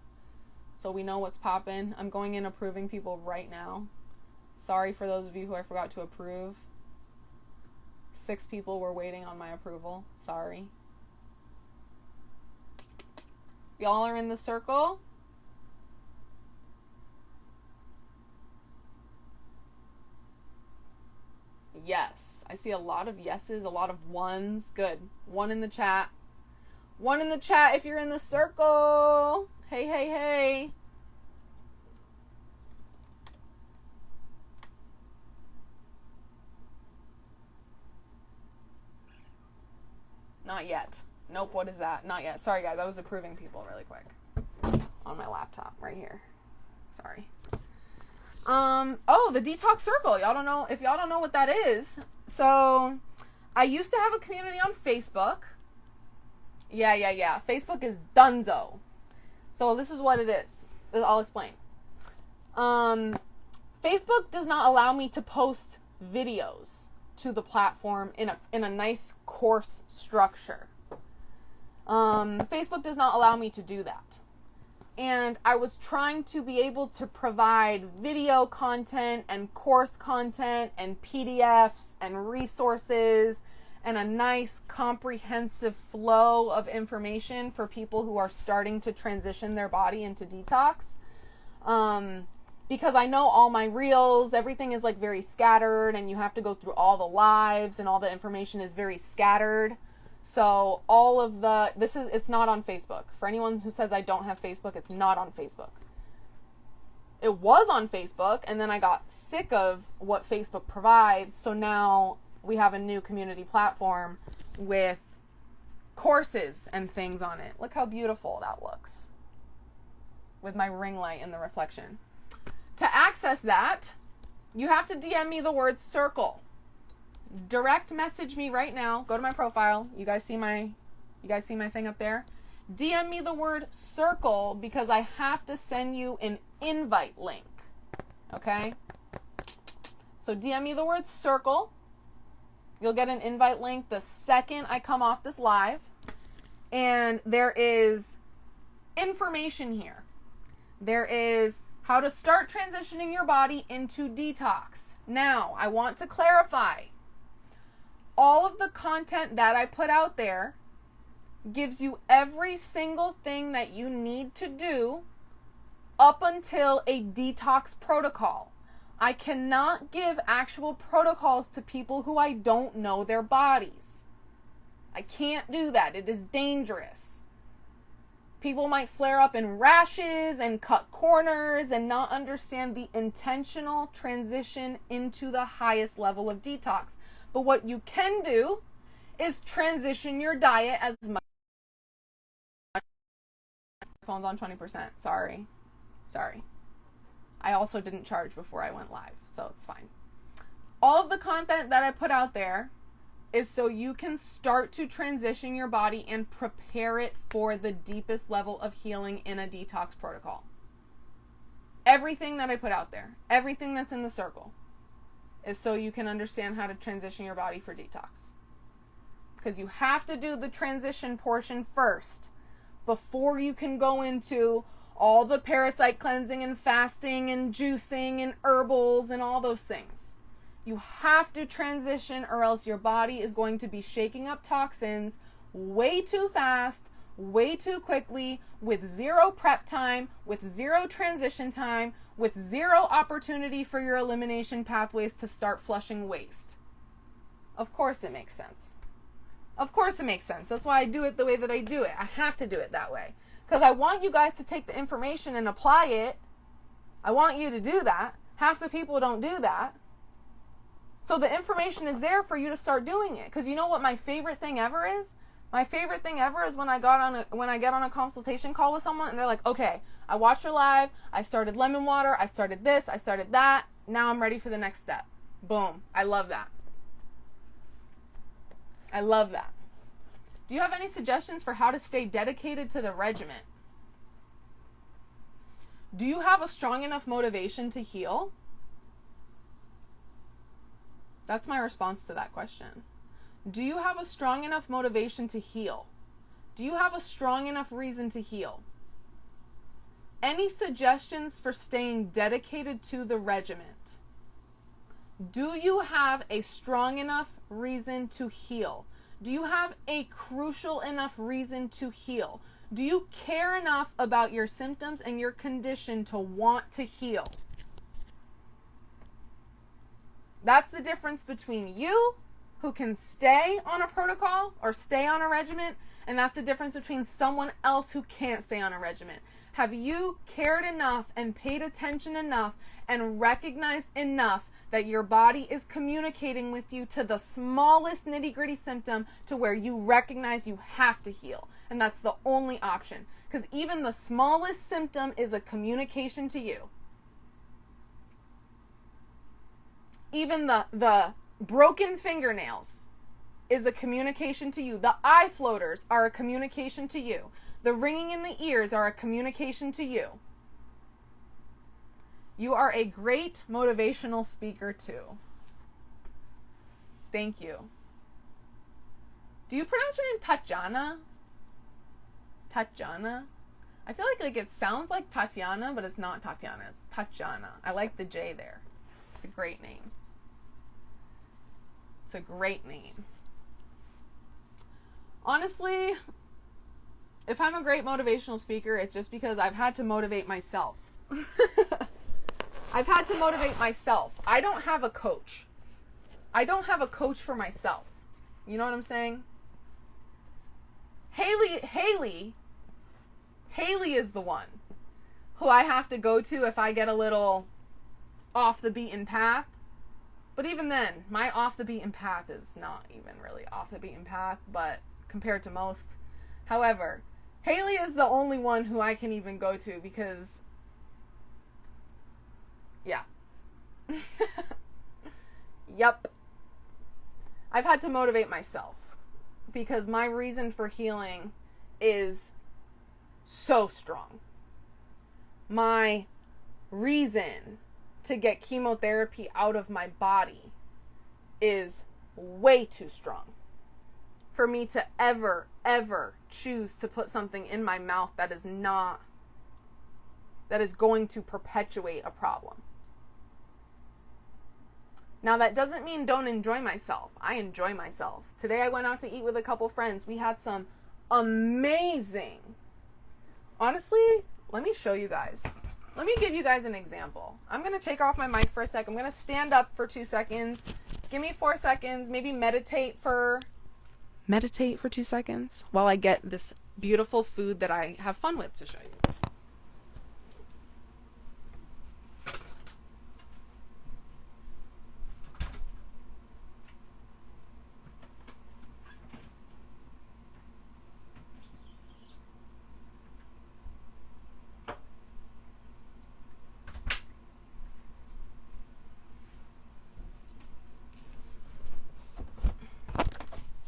So we know what's popping. I'm going in approving people right now. Sorry for those of you who I forgot to approve. 6 people were waiting on my approval. Sorry. Y'all are in the circle? Yes. I see a lot of yeses, a lot of 1s. Good. 1 in the chat. 1 in the chat if you're in the circle. Hey, hey, hey. Not yet. Nope, what is that? Not yet. Sorry, guys. I was approving people really quick. On my laptop right here. Sorry. Oh, the detox circle. Y'all don't know, if y'all don't know what that is. So, I used to have a community on Facebook. Yeah. Facebook is dunzo. So, this is what it is. I'll explain. Facebook does not allow me to post videos to the platform in a nice course structure. Facebook does not allow me to do that. And I was trying to be able to provide video content and course content and PDFs and resources and a nice comprehensive flow of information for people who are starting to transition their body into detox. Because I know all my reels, everything is like very scattered, and you have to go through all the lives, and all the information is very scattered. So all of it's not on Facebook. For anyone who says I don't have Facebook, it's not on Facebook. It was on Facebook, and then I got sick of what Facebook provides. So now we have a new community platform with courses and things on it. Look how beautiful that looks with my ring light in the reflection. To access that, you have to DM me the word circle. Direct message me right now. Go to my profile. You guys see my thing up there? DM me the word circle, because I have to send you an invite link. Okay? So DM me the word circle. You'll get an invite link the second I come off this live. And there is information here. There is how to start transitioning your body into detox. Now, I want to clarify. All of the content that I put out there gives you every single thing that you need to do up until a detox protocol. I cannot give actual protocols to people who I don't know their bodies. I can't do that. It is dangerous. People might flare up in rashes and cut corners and not understand the intentional transition into the highest level of detox. But what you can do is transition your diet as much. Phone's on 20%. Sorry. I also didn't charge before I went live, so it's fine. All of the content that I put out there is so you can start to transition your body and prepare it for the deepest level of healing in a detox protocol. Everything that I put out there, everything that's in the circle, is so you can understand how to transition your body for detox. Because you have to do the transition portion first before you can go into all the parasite cleansing and fasting and juicing and herbals and all those things. You have to transition, or else your body is going to be shaking up toxins way too fast, way too quickly, with zero prep time, with zero transition time, with zero opportunity for your elimination pathways to start flushing waste. Of course it makes sense. Of course it makes sense. That's why I do it the way that I do it. I have to do it that way. Because I want you guys to take the information and apply it. I want you to do that. Half the people don't do that. So the information is there for you to start doing it. Because you know what my favorite thing ever is? My favorite thing ever is when I get on a consultation call with someone and they're like, okay, I watched your live, I started lemon water, I started this, I started that, now I'm ready for the next step. Boom. I love that. I love that. Do you have any suggestions for how to stay dedicated to the regimen? Do you have a strong enough motivation to heal? That's my response to that question. Do you have a strong enough motivation to heal? Do you have a strong enough reason to heal? Any suggestions for staying dedicated to the regimen? Do you have a strong enough reason to heal? Do you have a crucial enough reason to heal? Do you care enough about your symptoms and your condition to want to heal? That's the difference between you, who can stay on a protocol or stay on a regimen, and that's the difference between someone else who can't stay on a regimen. Have you cared enough and paid attention enough and recognized enough that your body is communicating with you to the smallest nitty-gritty symptom to where you recognize you have to heal? And that's the only option. Because even the smallest symptom is a communication to you. Even the broken fingernails is a communication to you. The eye floaters are a communication to you. The ringing in the ears are a communication to you. You are a great motivational speaker too. Thank you. Do you pronounce your name Tatjana? Tatjana? I feel like it sounds like Tatiana, but it's not Tatiana. It's Tatjana. I like the J there. It's a great name. It's a great name. Honestly, if I'm a great motivational speaker, it's just because I've had to motivate myself. I've had to motivate myself. I don't have a coach. I don't have a coach for myself. You know what I'm saying? Haley is the one who I have to go to if I get a little off the beaten path. But even then, my off the beaten path is not even really off the beaten path, but compared to most. However, Haley is the only one who I can even go to because, yeah. Yep. I've had to motivate myself because my reason for healing is so strong. My reason to get chemotherapy out of my body is way too strong for me to ever choose to put something in my mouth that is going to perpetuate a problem. Now, that doesn't mean don't enjoy myself. I enjoy myself. Today I went out to eat with a couple friends. We had some amazing... Honestly, let me show you guys. Let me give you guys an example. I'm going to take off my mic for a sec. I'm going to stand up for 2 seconds. Give me 4 seconds. Maybe meditate for 2 seconds while I get this beautiful food that I have fun with to show you.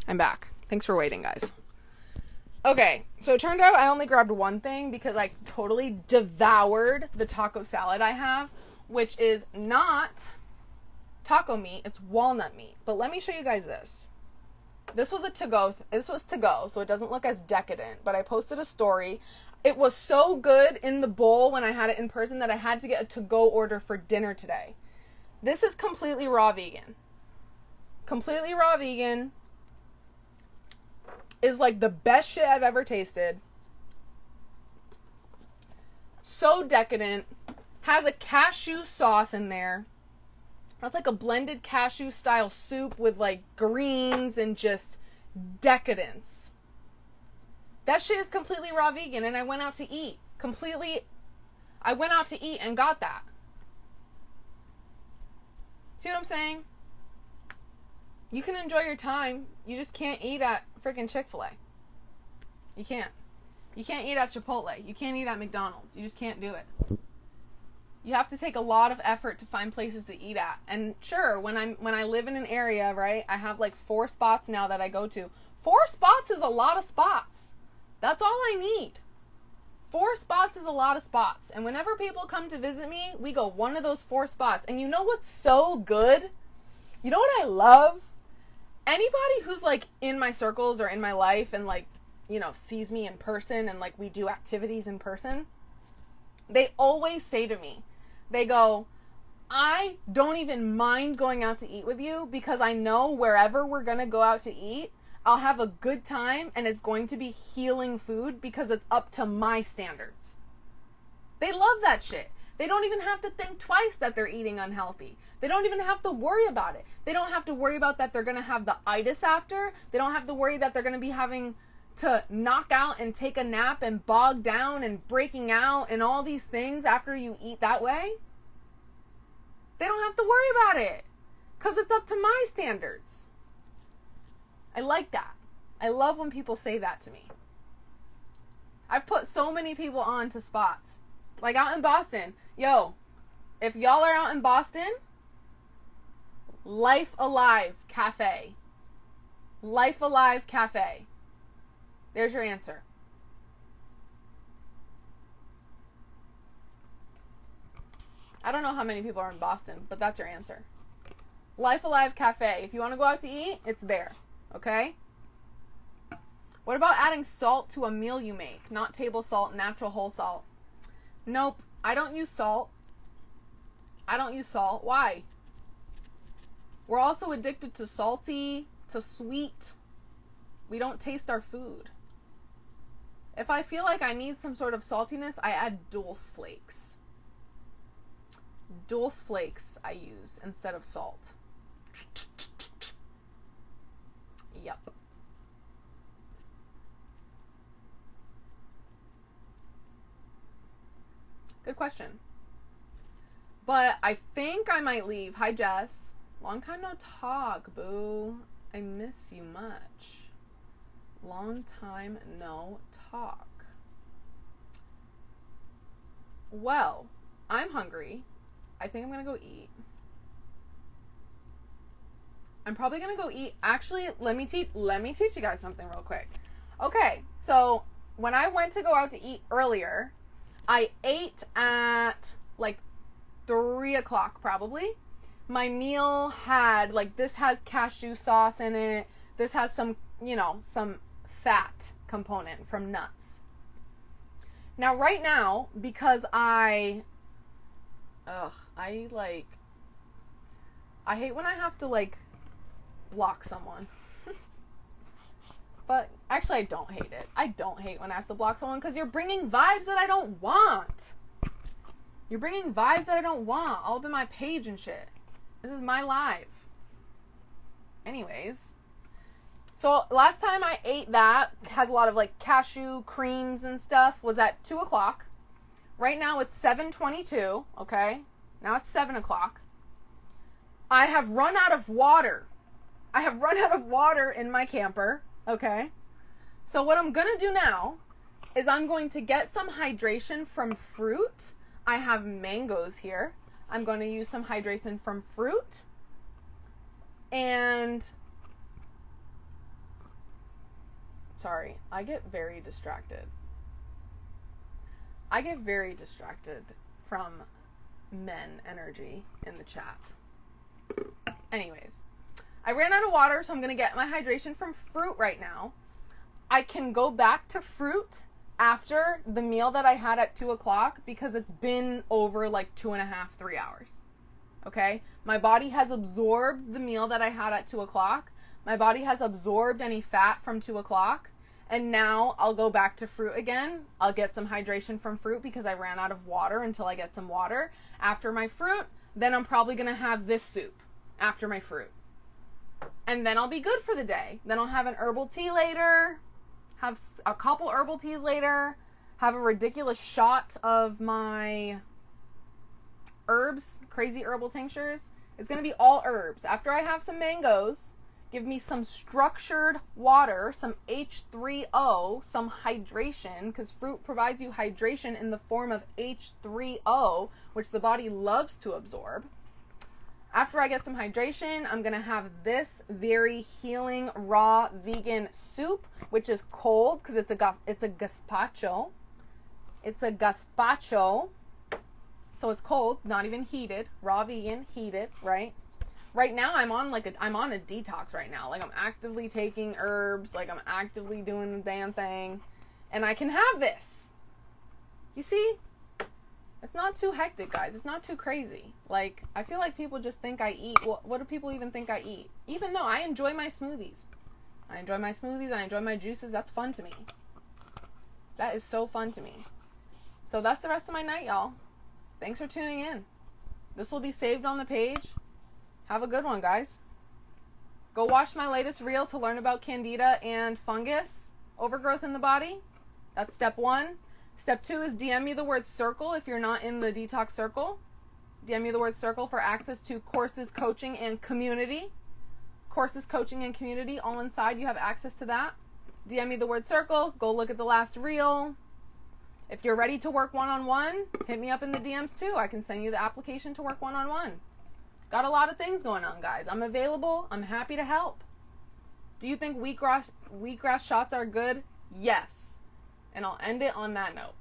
I'm back. Thanks for waiting, guys. Okay, so it turned out I only grabbed one thing because I totally devoured the taco salad I have, which is not taco meat, it's walnut meat. But let me show you guys this. This was to go, so it doesn't look as decadent, but I posted a story. It was so good in the bowl when I had it in person that I had to get a to-go order for dinner today. This is completely raw vegan. Completely raw vegan. Is like the best shit I've ever tasted. So decadent. Has a cashew sauce in there. That's like a blended cashew style soup with like greens and just decadence. That shit is completely raw vegan, and I went out to eat. I went out to eat and got that. See what I'm saying? You can enjoy your time. You just can't eat at freaking Chick-fil-A. You can't. You can't eat at Chipotle. You can't eat at McDonald's. You just can't do it. You have to take a lot of effort to find places to eat at. And sure, when I live in an area, right, I have like 4 spots now that I go to. 4 spots is a lot of spots. That's all I need. 4 spots is a lot of spots. And whenever people come to visit me, we go one of those 4 spots. And you know what's so good? You know what I love? Anybody who's like in my circles or in my life and like, you know, sees me in person and like we do activities in person, they always say to me, they go, I don't even mind going out to eat with you because I know wherever we're going to go out to eat, I'll have a good time and it's going to be healing food because it's up to my standards. They love that shit. They don't even have to think twice that they're eating unhealthy. They don't even have to worry about it. They don't have to worry about that they're going to have the itis after. They don't have to worry that they're going to be having to knock out and take a nap and bog down and breaking out and all these things after you eat that way. They don't have to worry about it because it's up to my standards. I like that. I love when people say that to me. I've put so many people on to spots. Like out in Boston. Yo, if y'all are out in Boston, Life Alive Cafe. Life Alive Cafe. There's your answer. I don't know how many people are in Boston, but that's your answer. Life Alive Cafe. If you want to go out to eat, it's there. Okay? What about adding salt to a meal you make? Not table salt, natural whole salt. Nope. I don't use salt. I don't use salt. Why? We're also addicted to salty, to sweet. We don't taste our food. If I feel like I need some sort of saltiness, I add Dulce flakes. Dulce flakes I use instead of salt. Yep. Good question. But I think I might leave. Hi, Jess. Long time no talk, boo. I miss you much. Long time no talk. Well, I'm hungry. I think I'm gonna go eat. I'm probably gonna go eat. Actually, let me teach you guys something real quick. Okay, so when I went to go out to eat earlier, I ate at like 3 o'clock probably. My meal had like, this has cashew sauce in it. This has some, some fat component from nuts. Now right now, because I hate when I have to like block someone. But actually I don't hate it. I don't hate when I have to block someone because you're bringing vibes that I don't want. You're bringing vibes that I don't want all up in my page and shit. This is my life. Anyways. So last time I ate that, has a lot of like cashew creams and stuff, was at 2 o'clock. Right now it's 7:22, okay? Now it's 7 o'clock. I have run out of water. I have run out of water in my camper, okay? So what I'm going to do now is I'm going to get some hydration from fruit. I have mangoes here. I'm going to use some hydration from fruit. And sorry, I get very distracted. I get very distracted from men energy in the chat. Anyways, I ran out of water, so I'm going to get my hydration from fruit right now. I can go back to fruit after the meal that I had at 2 o'clock because it's been over like 2.5, 3 hours. Okay? My body has absorbed the meal that I had at 2 o'clock. My body has absorbed any fat from 2 o'clock. And now I'll go back to fruit again. I'll get some hydration from fruit because I ran out of water until I get some water. After my fruit, then I'm probably going to have this soup after my fruit. And then I'll be good for the day. Then I'll have an herbal tea later, have a couple herbal teas later, have a ridiculous shot of my herbs, crazy herbal tinctures. It's going to be all herbs. After I have some mangoes, give me some structured water, some H3O, some hydration, because fruit provides you hydration in the form of H3O, which the body loves to absorb. After I get some hydration, I'm going to have this very healing raw vegan soup, which is cold because it's a gazpacho. It's a gazpacho. So it's cold, not even heated. Raw vegan, heated, right? Right now I'm on a detox right now. Like I'm actively taking herbs, like I'm actively doing the damn thing, and I can have this. You see? It's not too hectic, guys. It's not too crazy. Like, I feel like people just think I eat. What do people even think I eat? Even though I enjoy my smoothies. I enjoy my juices. That's fun to me. That is so fun to me. So that's the rest of my night, y'all. Thanks for tuning in. This will be saved on the page. Have a good one, guys. Go watch my latest reel to learn about candida and fungus overgrowth in the body. That's step 1. Step 2 is DM me the word circle if you're not in the detox circle. DM me the word circle for access to courses, coaching, and community. Courses, coaching, and community, all inside. You have access to that. DM me the word circle. Go look at the last reel. If you're ready to work one-on-one, hit me up in the DMs too. I can send you the application to work one-on-one. Got a lot of things going on, guys. I'm available. I'm happy to help. Do you think wheatgrass shots are good? Yes. And I'll end it on that note.